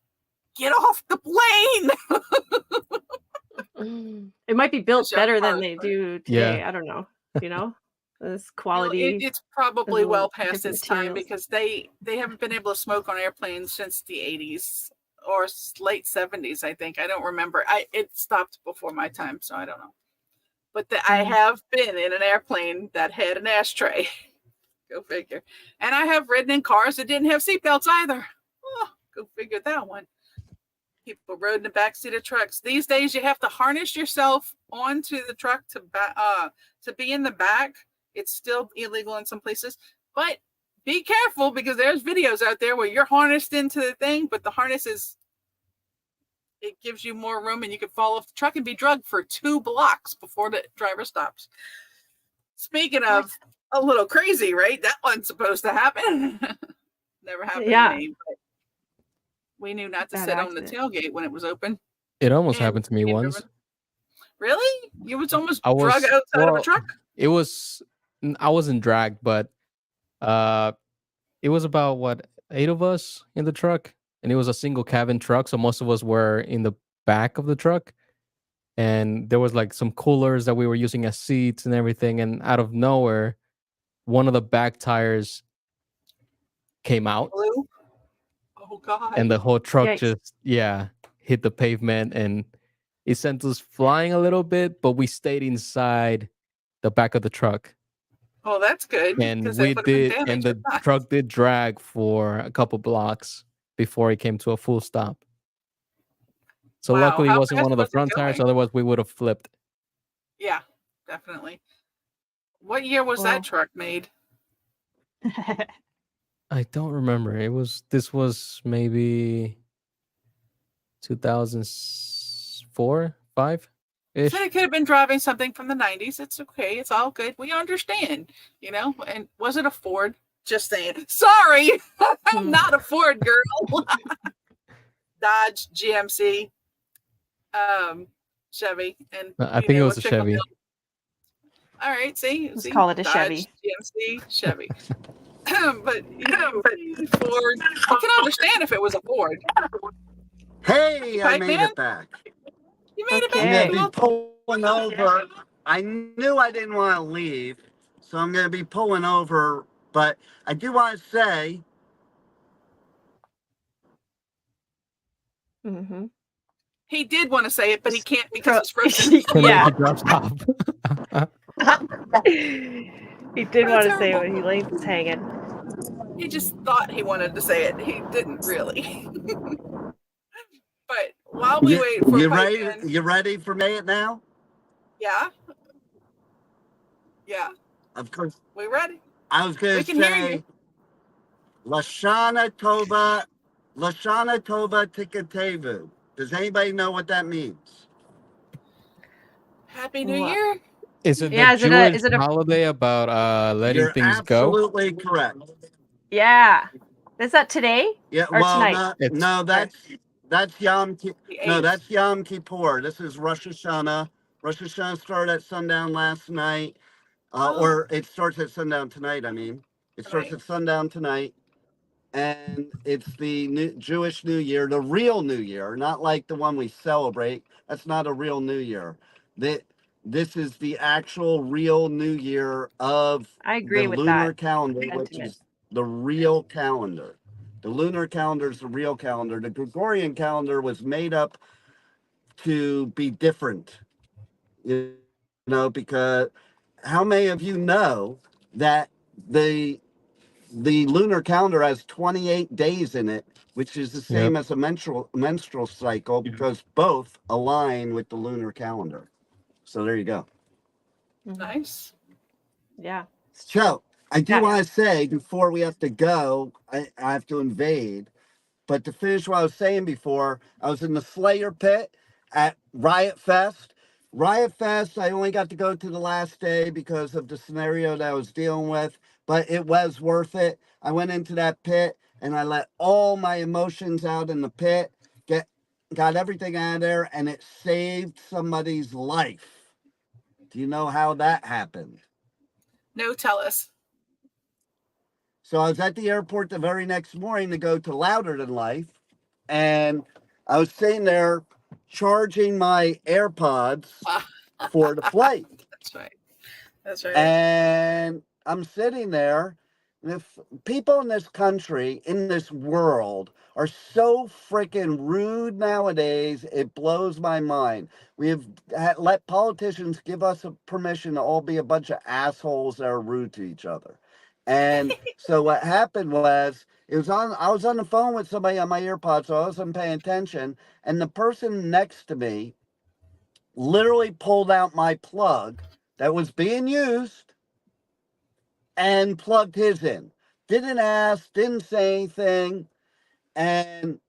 Speaker 4: get off the plane.
Speaker 6: It might be built
Speaker 4: Which I'm
Speaker 6: better than
Speaker 4: fine
Speaker 6: they
Speaker 4: with.
Speaker 6: do today. I don't know. You know, this quality.
Speaker 4: It's probably well past
Speaker 6: different
Speaker 4: its time
Speaker 6: materials.
Speaker 4: because they haven't been able to smoke on airplanes since the 80s or late 70s, I think. I don't remember. It stopped before my time, so I don't know. But I have been in an airplane that had an ashtray. Go figure. And I have ridden in cars that didn't have seatbelts either. Oh, go figure that one. People rode in the backseat of trucks. These days, you have to harness yourself onto the truck to be in the back. It's still illegal in some places, but be careful because there's videos out there where you're harnessed into the thing, but the harness it gives you more room and you can fall off the truck and be drugged for 2 blocks before the driver stops. Speaking of a little crazy, right? That one's supposed to happen. Never happened to me, but we knew not to sit on the tailgate when it was open.
Speaker 5: It almost happened to me once.
Speaker 4: Really? You was almost drugged outside of a truck?
Speaker 5: I wasn't dragged, but it was about 8 of us in the truck, and it was a single cabin truck, so most of us were in the back of the truck, and there was like some coolers that we were using as seats and everything, and out of nowhere, one of the back tires came out.
Speaker 4: Blue? Oh God.
Speaker 5: And the whole truck
Speaker 6: Yikes.
Speaker 5: just hit the pavement, and it sent us flying a little bit, but we stayed inside the back of the truck.
Speaker 4: Oh, that's good.
Speaker 5: And the truck did drag for a couple blocks before it came to a full stop. So luckily it wasn't one of the front tires, otherwise we would have flipped.
Speaker 4: Yeah, definitely. What year was that truck made?
Speaker 5: I don't remember. This was maybe 2004, 5 ish.
Speaker 4: So it could have been driving something from the 90s. It's okay. It's all good. We understand, And was it a Ford? Just saying. Sorry, I'm not a Ford girl. Dodge, GMC, Chevy, and
Speaker 5: I think it was a Chevy.
Speaker 4: All right, see,
Speaker 6: Let's call it a
Speaker 4: Dodge,
Speaker 6: Chevy.
Speaker 4: GMC, Chevy. but Ford. I can understand if it was a Ford.
Speaker 7: Hey, I made
Speaker 4: Pipeman?
Speaker 7: it back.
Speaker 4: You made
Speaker 6: Okay.
Speaker 7: I'm
Speaker 4: it
Speaker 7: gonna
Speaker 4: back.
Speaker 7: be pulling over. I knew I didn't want to leave, so I'm gonna be pulling over. But I do want to say,
Speaker 6: Mm-hmm.
Speaker 4: He did want to say it, but he can't because it's frozen.
Speaker 5: And then
Speaker 6: Yeah.
Speaker 5: he drops off.
Speaker 6: He did
Speaker 4: Oh,
Speaker 6: want to say
Speaker 4: terrible.
Speaker 6: what he leaves hanging.
Speaker 4: He just thought he wanted to say it. He didn't really. But while we wait for
Speaker 7: you ready?
Speaker 4: Pipeman,
Speaker 7: You ready for me it now?
Speaker 4: yeah,
Speaker 7: Of course.
Speaker 4: we ready.
Speaker 7: I was gonna
Speaker 4: We can hear
Speaker 7: say,
Speaker 4: you.
Speaker 7: Lashana Tova Tikatevu. Does anybody know what that means?
Speaker 4: Happy New
Speaker 6: What?
Speaker 4: Year.
Speaker 5: Is it
Speaker 6: Yeah,
Speaker 5: the Jewish
Speaker 6: is it a
Speaker 5: holiday about letting
Speaker 7: You're
Speaker 5: things go?
Speaker 7: absolutely correct.
Speaker 6: yeah. Is that today?
Speaker 7: Yeah,
Speaker 6: Or
Speaker 7: well,
Speaker 6: tonight?
Speaker 7: no, that's Yom
Speaker 4: The
Speaker 7: no,
Speaker 4: 8th.
Speaker 7: that's Yom Kippur. This is Rosh Hashanah. Rosh Hashanah started at sundown last night, or it starts at sundown tonight. I mean, it starts
Speaker 4: Tonight.
Speaker 7: at sundown tonight, and it's the Jewish New Year, the real New Year, not like the one we celebrate. That's not a real New Year. This is the actual real New Year of
Speaker 6: I
Speaker 7: the
Speaker 6: agree with
Speaker 7: lunar
Speaker 6: that
Speaker 7: calendar, which
Speaker 6: sentiment.
Speaker 7: is the real calendar. The lunar calendar is the real calendar. The Gregorian calendar was made up to be different, you know, because how many of you know that the lunar calendar has 28 days in it, which is the
Speaker 5: Yep.
Speaker 7: same as a menstrual cycle because both align with the lunar calendar. So there you go.
Speaker 4: Nice.
Speaker 6: Yeah. It's true.
Speaker 7: So I do
Speaker 6: Yeah.
Speaker 7: want to say before we have to go, I have to invade. But to finish what I was saying before, I was in the Slayer pit at Riotfest. Riotfest, I only got to go to the last day because of the scenario that I was dealing with, but it was worth it. I went into that pit and I let all my emotions out in the pit, got everything out of there, and it saved somebody's life. Do you know how that happened?
Speaker 4: No, tell us.
Speaker 7: So I was at the airport the very next morning to go to Louder Than Life, and I was sitting there charging my AirPods for the flight.
Speaker 4: That's right. That's right.
Speaker 7: And I'm sitting there, and if people in this country, in this world, are so freaking rude nowadays, it blows my mind. We have let politicians give us a permission to all be a bunch of assholes that are rude to each other. And so what happened was, I was on the phone with somebody on my AirPods, so I wasn't paying attention, and the person next to me literally pulled out my plug that was being used and plugged his in. Didn't ask, didn't say anything. And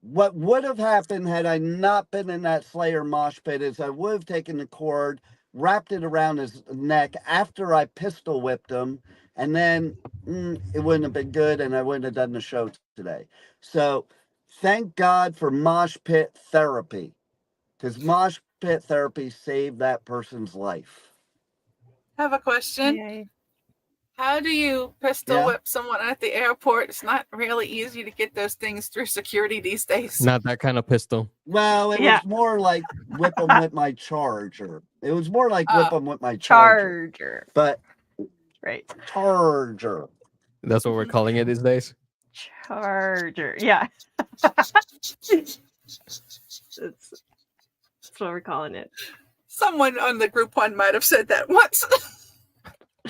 Speaker 7: what would have happened had I not been in that Slayer mosh pit is I would have taken the cord, wrapped it around his neck after I pistol whipped him, and then it wouldn't have been good and I wouldn't have done the show today. So thank God for mosh pit therapy, because mosh pit therapy saved that person's life.
Speaker 4: Have a question.
Speaker 6: Yay.
Speaker 4: How do you pistol
Speaker 7: Yeah.
Speaker 4: whip someone at the airport? It's not really easy to get those things through security these days.
Speaker 5: Not that kind of pistol.
Speaker 7: Well, it
Speaker 6: Yeah.
Speaker 7: was more like whip them with my charger. It was more like whip them with my charger.
Speaker 6: Charger.
Speaker 7: But
Speaker 6: Right.
Speaker 7: charger.
Speaker 5: That's what we're calling it these days.
Speaker 6: Charger. Yeah. That's what we're calling it.
Speaker 4: Someone on the group one might have said that once.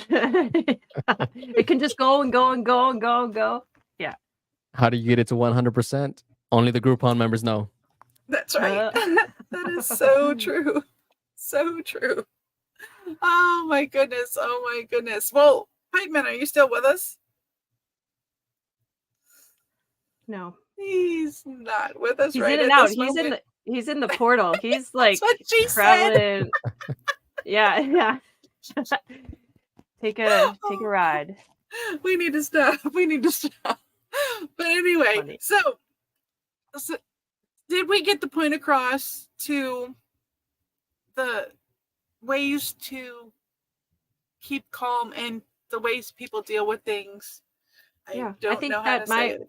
Speaker 6: It can just go and go and go and go and go. Yeah.
Speaker 5: How do you get it to 100%? Only the Groupon members know.
Speaker 4: That's right. That is so true. So true. Oh my goodness. Oh my goodness. Well, Pipeman, are you still with us?
Speaker 6: No.
Speaker 4: He's not with us
Speaker 6: He's
Speaker 4: right
Speaker 6: in and
Speaker 4: at
Speaker 6: out.
Speaker 4: this moment.
Speaker 6: He's in the portal. He's like
Speaker 4: what she
Speaker 6: traveling. Yeah. Take a ride.
Speaker 4: We need to stop. But anyway,
Speaker 6: Funny.
Speaker 4: so did we get the point across to the ways to keep calm and the ways people deal with things.
Speaker 6: I
Speaker 4: don't
Speaker 6: think
Speaker 4: know how
Speaker 6: that
Speaker 4: to say it.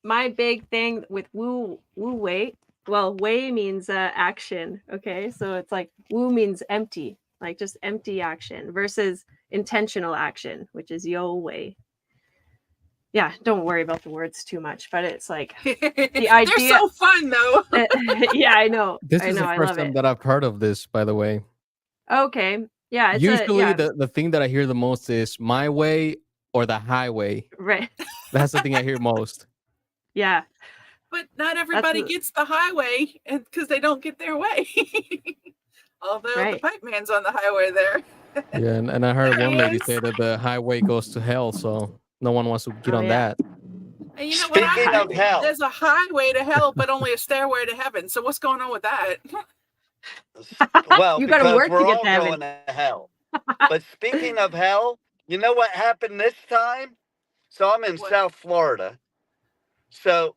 Speaker 6: my big thing with wu wei, well, wei means action. Okay, so it's like wu means empty, like just empty action versus intentional action, which is yo wei. Yeah, don't worry about the words too much, but it's like the idea.
Speaker 4: They're so fun though.
Speaker 6: Yeah, I know.
Speaker 5: This
Speaker 6: I
Speaker 5: is
Speaker 6: know.
Speaker 5: the
Speaker 6: I
Speaker 5: first
Speaker 6: love
Speaker 5: time
Speaker 6: it.
Speaker 5: that I've heard of this, by the way.
Speaker 6: Okay. Yeah. It's
Speaker 5: Usually the thing that I hear the most is my way or the highway.
Speaker 6: right.
Speaker 5: That's the thing I hear most.
Speaker 6: Yeah.
Speaker 4: But not everybody gets the highway because they don't get their way. Although
Speaker 6: Right.
Speaker 4: the pipe man's on the highway there.
Speaker 5: Yeah, and I heard one lady
Speaker 4: Yes.
Speaker 5: say that the highway goes to hell, so no one wants to get on
Speaker 6: yeah.
Speaker 5: that.
Speaker 4: And you know
Speaker 7: Speaking
Speaker 4: what?
Speaker 7: of hell,
Speaker 4: There's a highway to hell, but only a stairway to heaven. So what's going on with that?
Speaker 7: well,
Speaker 6: You gotta
Speaker 7: because
Speaker 6: work to
Speaker 7: we're
Speaker 6: get
Speaker 7: all
Speaker 6: to heaven.
Speaker 7: going to hell. But speaking of hell, you know what happened this time? So I'm in
Speaker 4: What?
Speaker 7: South Florida. So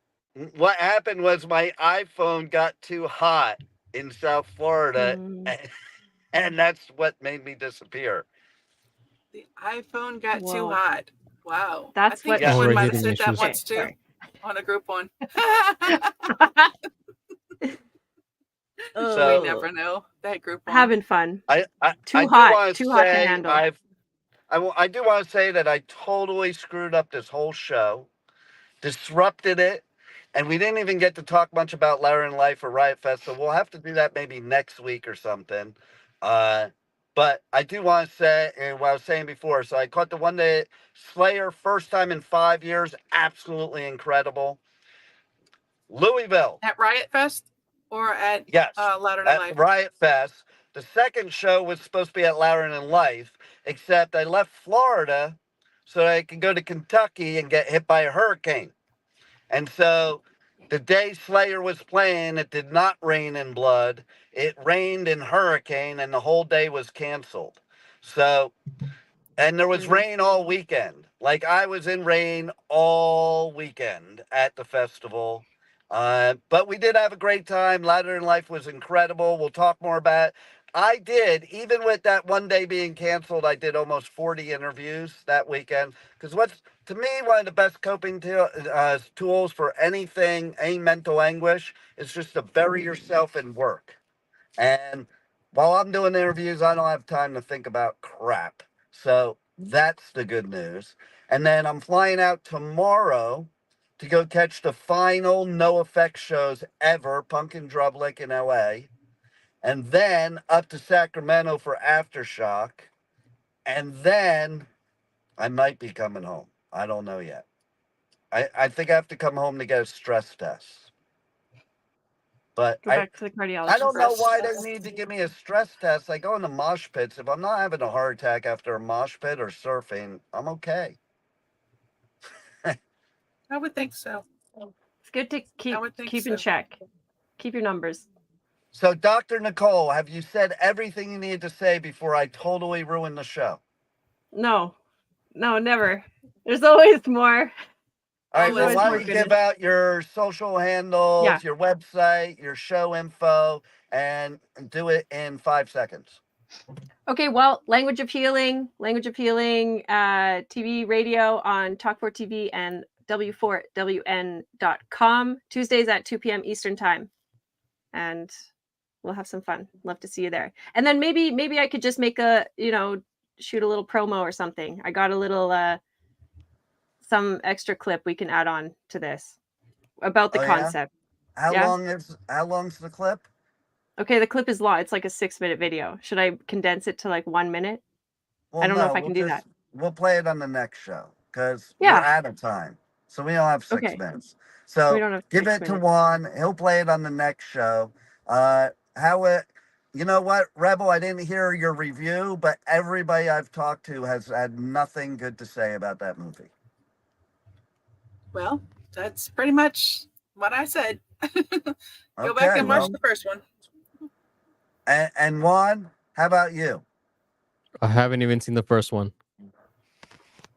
Speaker 7: what happened was my iPhone got too hot in South Florida, and that's what made me disappear.
Speaker 4: The iPhone got too
Speaker 6: Whoa.
Speaker 4: hot. Wow.
Speaker 6: That's
Speaker 4: I think
Speaker 6: what-
Speaker 4: someone might have
Speaker 5: Overheating
Speaker 4: said that
Speaker 5: issues.
Speaker 4: once too
Speaker 6: Sorry.
Speaker 4: on a group one.
Speaker 6: Oh,
Speaker 4: We never know. That group one.
Speaker 6: having fun.
Speaker 7: I
Speaker 6: Too
Speaker 7: do
Speaker 6: hot.
Speaker 7: wanna
Speaker 6: Too hot to
Speaker 7: say
Speaker 6: handle.
Speaker 7: I do want to say that I totally screwed up this whole show, disrupted it, and we didn't even get to talk much about Louder Than Life or Riotfest, so we'll have to do that maybe next week or something. But I do want to say, and what I was saying before, so I caught the one day Slayer first time in 5 years, absolutely incredible. Louisville.
Speaker 4: At Riotfest or at
Speaker 7: Yes,
Speaker 4: Louder Than
Speaker 7: at
Speaker 4: Life?
Speaker 7: Riot Fest. The second show was supposed to be at Louder Than Life, except I left Florida so I could go to Kentucky and get hit by a hurricane. And so the day Slayer was playing, it did not rain in blood. It rained in hurricane, and the whole day was canceled. So, and there was rain all weekend. Like I was in rain all weekend at the festival. But we did have a great time. Louder Than Life was incredible. We'll talk more about it. I did, even with that one day being canceled, I did almost 40 interviews that weekend. Because what's, to me, one of the best coping tools for anything, any mental anguish, is just to bury yourself in work. And while I'm doing interviews, I don't have time to think about crap. So that's the good news. And then I'm flying out tomorrow to go catch the final NOFX shows ever, Pumpkin Drublick in LA. And then up to Sacramento for Aftershock. And then I might be coming home. I don't know yet. I think I have to come home to get a stress test. But
Speaker 6: Go back to the cardiologist.
Speaker 7: I don't know why they need to give me a stress test. I go into mosh pits. If I'm not having a heart attack after a mosh pit or surfing, I'm okay.
Speaker 4: I would think so.
Speaker 6: It's good to
Speaker 4: I would think
Speaker 6: keep
Speaker 4: so.
Speaker 6: in check. Keep your numbers.
Speaker 7: So, Dr. Nicole, have you said everything you needed to say before I totally ruin the show?
Speaker 6: No, never. There's always more.
Speaker 7: All right, well,
Speaker 6: Always
Speaker 7: why
Speaker 6: more
Speaker 7: don't you
Speaker 6: goodness.
Speaker 7: give out your social handles,
Speaker 6: Yeah.
Speaker 7: your website, your show info, and do it in 5 seconds.
Speaker 6: Okay, well, Language of Healing, TV, radio on Talk4 TV and W4WN.com, Tuesdays at 2 p.m. Eastern Time. And we'll have some fun. Love to see you there. And then maybe I could just make shoot a little promo or something. I got a little, some extra clip we can add on to this about the concept.
Speaker 7: How long's the clip?
Speaker 6: Okay, the clip is long. It's like a 6-minute video. Should I condense it to like 1 minute?
Speaker 7: Well,
Speaker 6: I don't know if I can do that.
Speaker 7: We'll play it on the next show because
Speaker 6: Yeah.
Speaker 7: we're out of time. So we don't have 6
Speaker 6: Okay.
Speaker 7: minutes. So
Speaker 6: We don't have
Speaker 7: give
Speaker 6: 6
Speaker 7: it to
Speaker 6: minutes.
Speaker 7: Juan. He'll play it on the next show. You know what, Rebel, I didn't hear your review, but everybody I've talked to has had nothing good to say about that movie.
Speaker 4: Well, that's pretty much what I said. Go back and watch the first one.
Speaker 7: And Juan, how about you?
Speaker 5: I haven't even seen the first one.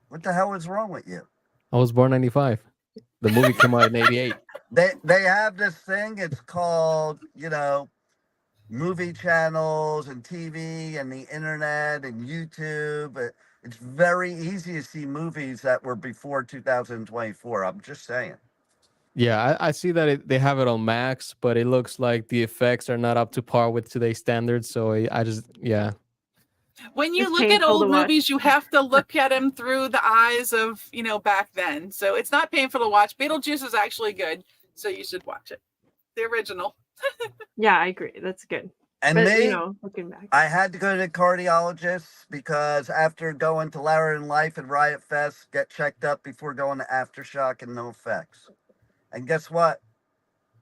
Speaker 7: What the hell is wrong with you?
Speaker 5: I was born 95. The movie came out in 88.
Speaker 7: They have this thing, it's called, movie channels and TV and the internet and YouTube. It's very easy to see movies that were before 2024. I'm just saying.
Speaker 5: Yeah, I see that they have it on Max, but it looks like the effects are not up to par with today's standards. So I just, yeah.
Speaker 4: When you
Speaker 6: It's
Speaker 4: look at
Speaker 6: painful to
Speaker 4: old
Speaker 6: watch.
Speaker 4: movies, you have to look at them through the eyes of, back then. So it's not painful to watch. Beetlejuice is actually good, so you should watch it. The original.
Speaker 6: Yeah, I agree. That's good.
Speaker 7: And
Speaker 6: But
Speaker 7: me,
Speaker 6: looking back.
Speaker 7: I had to go to the cardiologist because after going to Louder Than Life and Riotfest, get checked up before going to Aftershock and NOFX. And guess what?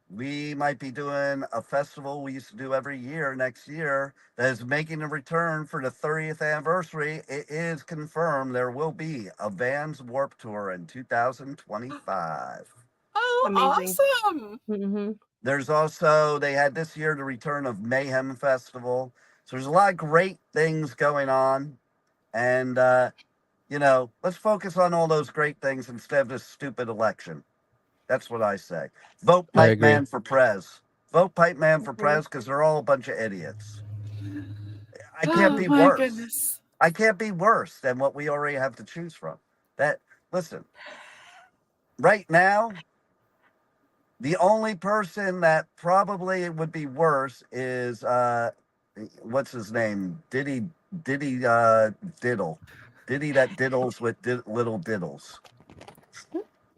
Speaker 7: We might be doing a festival we used to do every year next year that is making a return for the 30th anniversary. It is confirmed there will be a Vans Warp Tour in 2025.
Speaker 4: Oh,
Speaker 6: Amazing.
Speaker 4: awesome.
Speaker 6: Mm-hmm.
Speaker 7: There's also, they had this year the return of Mayhem Festival. So there's a lot of great things going on. And, let's focus on all those great things instead of this stupid election. That's what I say. Vote
Speaker 5: I agree.
Speaker 7: Pipeman for Prez. Vote Pipeman for Prez because they're all a bunch of idiots. I can't be
Speaker 4: my
Speaker 7: worse.
Speaker 4: Goodness.
Speaker 7: I can't be worse than what we already have to choose from. Listen, right now, the only person that probably would be worse is what's his name? Diddy Diddle. Diddy that diddles with little diddles.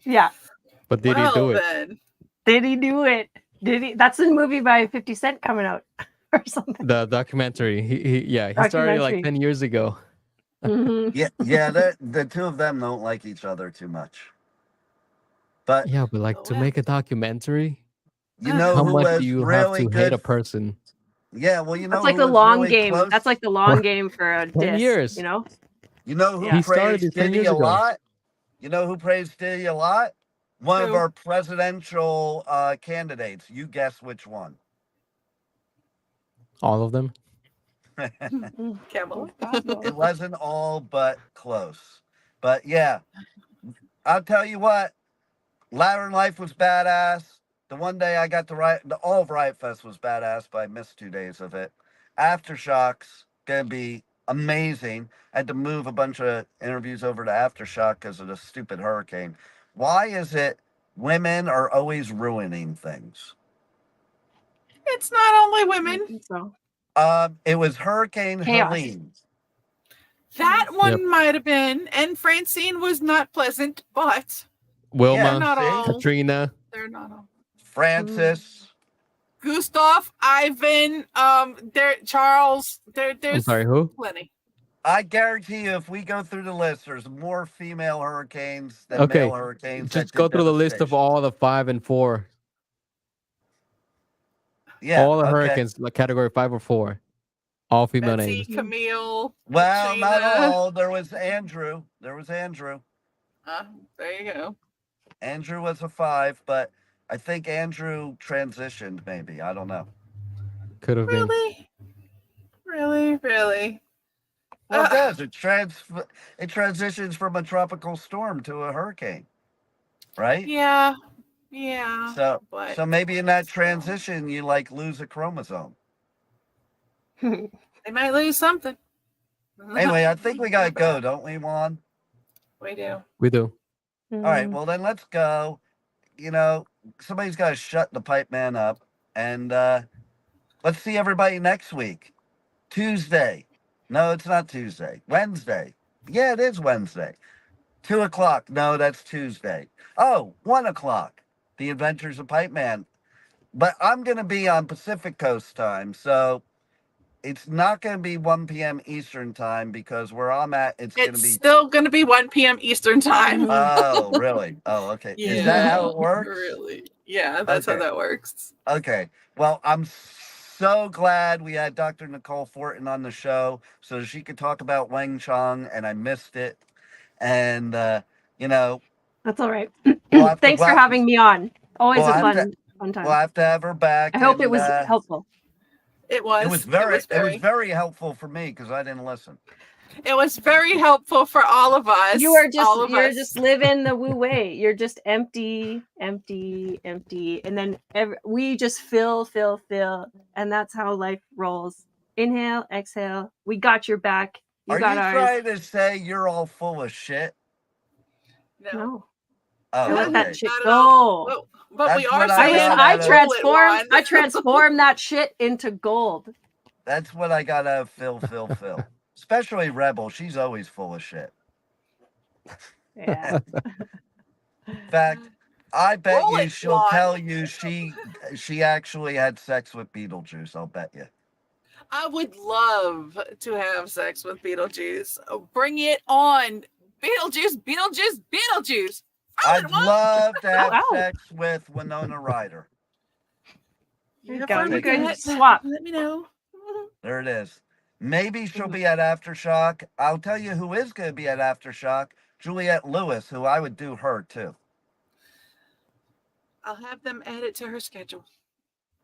Speaker 6: Yeah.
Speaker 5: But did he do it?
Speaker 4: Then.
Speaker 6: Did he do it? Did he? That's a movie by 50 Cent coming out or something.
Speaker 5: The documentary. He started like 10 years ago.
Speaker 6: Mm-hmm.
Speaker 7: Yeah. The two of them don't like each other too much. But
Speaker 5: yeah, but like to make a documentary,
Speaker 7: how
Speaker 5: how
Speaker 7: who
Speaker 5: much
Speaker 7: was
Speaker 5: do you
Speaker 7: really
Speaker 5: have to
Speaker 7: good?
Speaker 5: hate a person?
Speaker 7: Yeah, well,
Speaker 6: that's like the long
Speaker 7: really
Speaker 6: game.
Speaker 7: close?
Speaker 6: That's like the long game for a
Speaker 5: 10
Speaker 6: disc,
Speaker 5: years.
Speaker 7: You know who
Speaker 5: He started
Speaker 7: praised
Speaker 5: it 10
Speaker 7: Diddy
Speaker 5: years
Speaker 7: a
Speaker 5: ago.
Speaker 7: lot? You know who praised Diddy a lot? One of
Speaker 4: Who?
Speaker 7: our presidential candidates. You guess which one?
Speaker 5: All of them.
Speaker 4: Camel.
Speaker 7: It wasn't all, but close. But yeah, I'll tell you what. Louder Than Life was badass. The one day I got to all of Riot Fest was badass, but I missed 2 days of it. Aftershock's gonna be amazing. I had to move a bunch of interviews over to Aftershock because of the stupid hurricane. Why is it women are always ruining things?
Speaker 4: It's not only women.
Speaker 6: So
Speaker 7: It was Hurricane
Speaker 6: Chaos.
Speaker 7: Helene.
Speaker 4: That one
Speaker 5: Yep.
Speaker 4: might have been. And Francine was not pleasant, but
Speaker 5: Wilma,
Speaker 7: Yeah,
Speaker 4: not
Speaker 7: see?
Speaker 4: all.
Speaker 5: Katrina.
Speaker 4: They're not all.
Speaker 7: Francis.
Speaker 4: Gustav, Ivan, Charles.
Speaker 5: I'm
Speaker 4: There's
Speaker 5: sorry, who?
Speaker 4: plenty.
Speaker 7: I guarantee you, if we go through the list, there's more female hurricanes than
Speaker 5: Okay,
Speaker 7: male hurricanes.
Speaker 5: just
Speaker 7: that
Speaker 5: go
Speaker 7: did
Speaker 5: through the list of
Speaker 7: devastation.
Speaker 5: all the 5 and 4.
Speaker 7: Yeah,
Speaker 5: all the
Speaker 7: okay.
Speaker 5: hurricanes, like category 5 or 4. All female
Speaker 4: Betsy,
Speaker 5: names.
Speaker 4: Camille.
Speaker 7: Well, not
Speaker 4: Katrina.
Speaker 7: all. There was Andrew. There
Speaker 4: you go.
Speaker 7: Andrew was a 5, but I think Andrew transitioned. Maybe, I don't know.
Speaker 5: Could have been.
Speaker 4: Really?
Speaker 7: Well, it does. It transitions from a tropical storm to a hurricane, right?
Speaker 4: Yeah.
Speaker 7: So
Speaker 4: but
Speaker 7: maybe in that transition, you lose a chromosome.
Speaker 4: they might lose something.
Speaker 7: Anyway, I think we gotta go, don't we, Juan?
Speaker 4: We do.
Speaker 5: We do.
Speaker 7: All right, well then let's go. Somebody's got to shut the pipe man up, and let's see everybody next week. Tuesday. No, it's not Tuesday. Wednesday. Yeah, it is Wednesday. 2:00. No, that's Tuesday. Oh, 1:00. The Adventures of Pipeman. But I'm going to be on Pacific Coast time, so it's not going to be 1 p.m. Eastern time because where I'm at, it's going to be...
Speaker 4: still going to be 1 p.m. Eastern time.
Speaker 7: Oh, really? Oh, okay.
Speaker 4: Yeah,
Speaker 7: is that how it works?
Speaker 4: Really? Yeah, that's how that works.
Speaker 7: Okay. Well, I'm so glad we had Dr. Nicole Fortin on the show so she could talk about Wang Chong, and I missed it. And,
Speaker 6: that's all right.
Speaker 7: We'll
Speaker 6: Thanks for having me on. Always a fun time.
Speaker 7: We'll have to have her back.
Speaker 6: I hope it was helpful.
Speaker 4: It was.
Speaker 7: It was very helpful for me because I didn't listen.
Speaker 4: It was very helpful for all of us.
Speaker 6: You're just living the Wu way. You're just empty, and then we just fill, and that's how life rolls. Inhale, exhale. We got your back.
Speaker 7: Are you
Speaker 6: got ours.
Speaker 7: trying to say you're all full of shit?
Speaker 6: No.
Speaker 7: Oh,
Speaker 6: Let
Speaker 7: okay.
Speaker 6: that shit
Speaker 4: Not at all.
Speaker 6: go.
Speaker 4: But we
Speaker 7: That's
Speaker 4: are
Speaker 7: what I
Speaker 4: saying
Speaker 7: got
Speaker 6: I
Speaker 7: out of-
Speaker 6: transformed. I transformed that shit into gold.
Speaker 7: That's what I got out of Phil. Especially Rebel. She's always full of shit.
Speaker 6: Yeah.
Speaker 7: In fact, I bet
Speaker 4: Roll
Speaker 7: you
Speaker 4: it,
Speaker 7: she'll
Speaker 4: Blonde.
Speaker 7: tell you she actually had sex with Beetlejuice. I'll bet you.
Speaker 4: I would love to have sex with Beetlejuice. Oh, bring it on. Beetlejuice, Beetlejuice, Beetlejuice. I
Speaker 7: I'd
Speaker 4: would want-
Speaker 7: love to have
Speaker 6: Ow.
Speaker 7: sex with Winona Ryder.
Speaker 6: There you
Speaker 4: Have
Speaker 6: go.
Speaker 4: fun
Speaker 6: You
Speaker 4: with
Speaker 6: can
Speaker 4: that.
Speaker 6: swap.
Speaker 4: Let me know.
Speaker 7: There it is. Maybe she'll be at Aftershock. I'll tell you who is going to be at Aftershock. Juliette Lewis, who I would do her too.
Speaker 4: I'll have them add it to her schedule.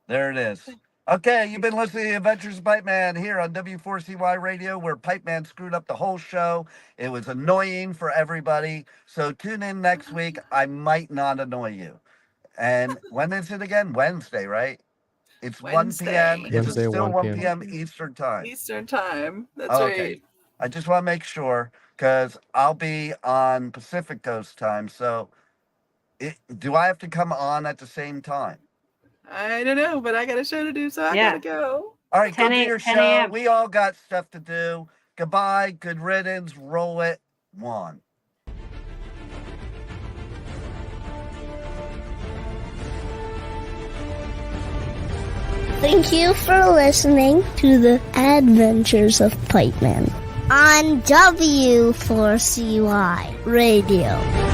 Speaker 7: There it is. Okay, you've been listening to Adventures of Pipeman here on W4CY Radio, where Pipeman screwed up the whole show. It was annoying for everybody. So tune in next week. I might not annoy you. And when is it again? Wednesday, right? It's
Speaker 4: Wednesday.
Speaker 7: 1 p.m. Is it
Speaker 5: Wednesday,
Speaker 7: still
Speaker 5: 1
Speaker 7: 1
Speaker 5: p.m.
Speaker 7: p.m. Eastern time?
Speaker 4: Eastern time. That's
Speaker 7: Okay.
Speaker 4: right.
Speaker 7: I just want to make sure because I'll be on Pacific Coast time. So do I have to come on at the same time?
Speaker 4: I don't know, but I got a show to do, so I
Speaker 6: Yeah.
Speaker 4: gotta go.
Speaker 7: All right, go
Speaker 6: 10
Speaker 7: do
Speaker 6: a-
Speaker 7: your
Speaker 6: 10
Speaker 7: show.
Speaker 6: a.m.
Speaker 7: We all got stuff to do. Goodbye. Good riddance. Roll it. One.
Speaker 2: Thank you for listening to the Adventures of Pipeman on W4CY Radio.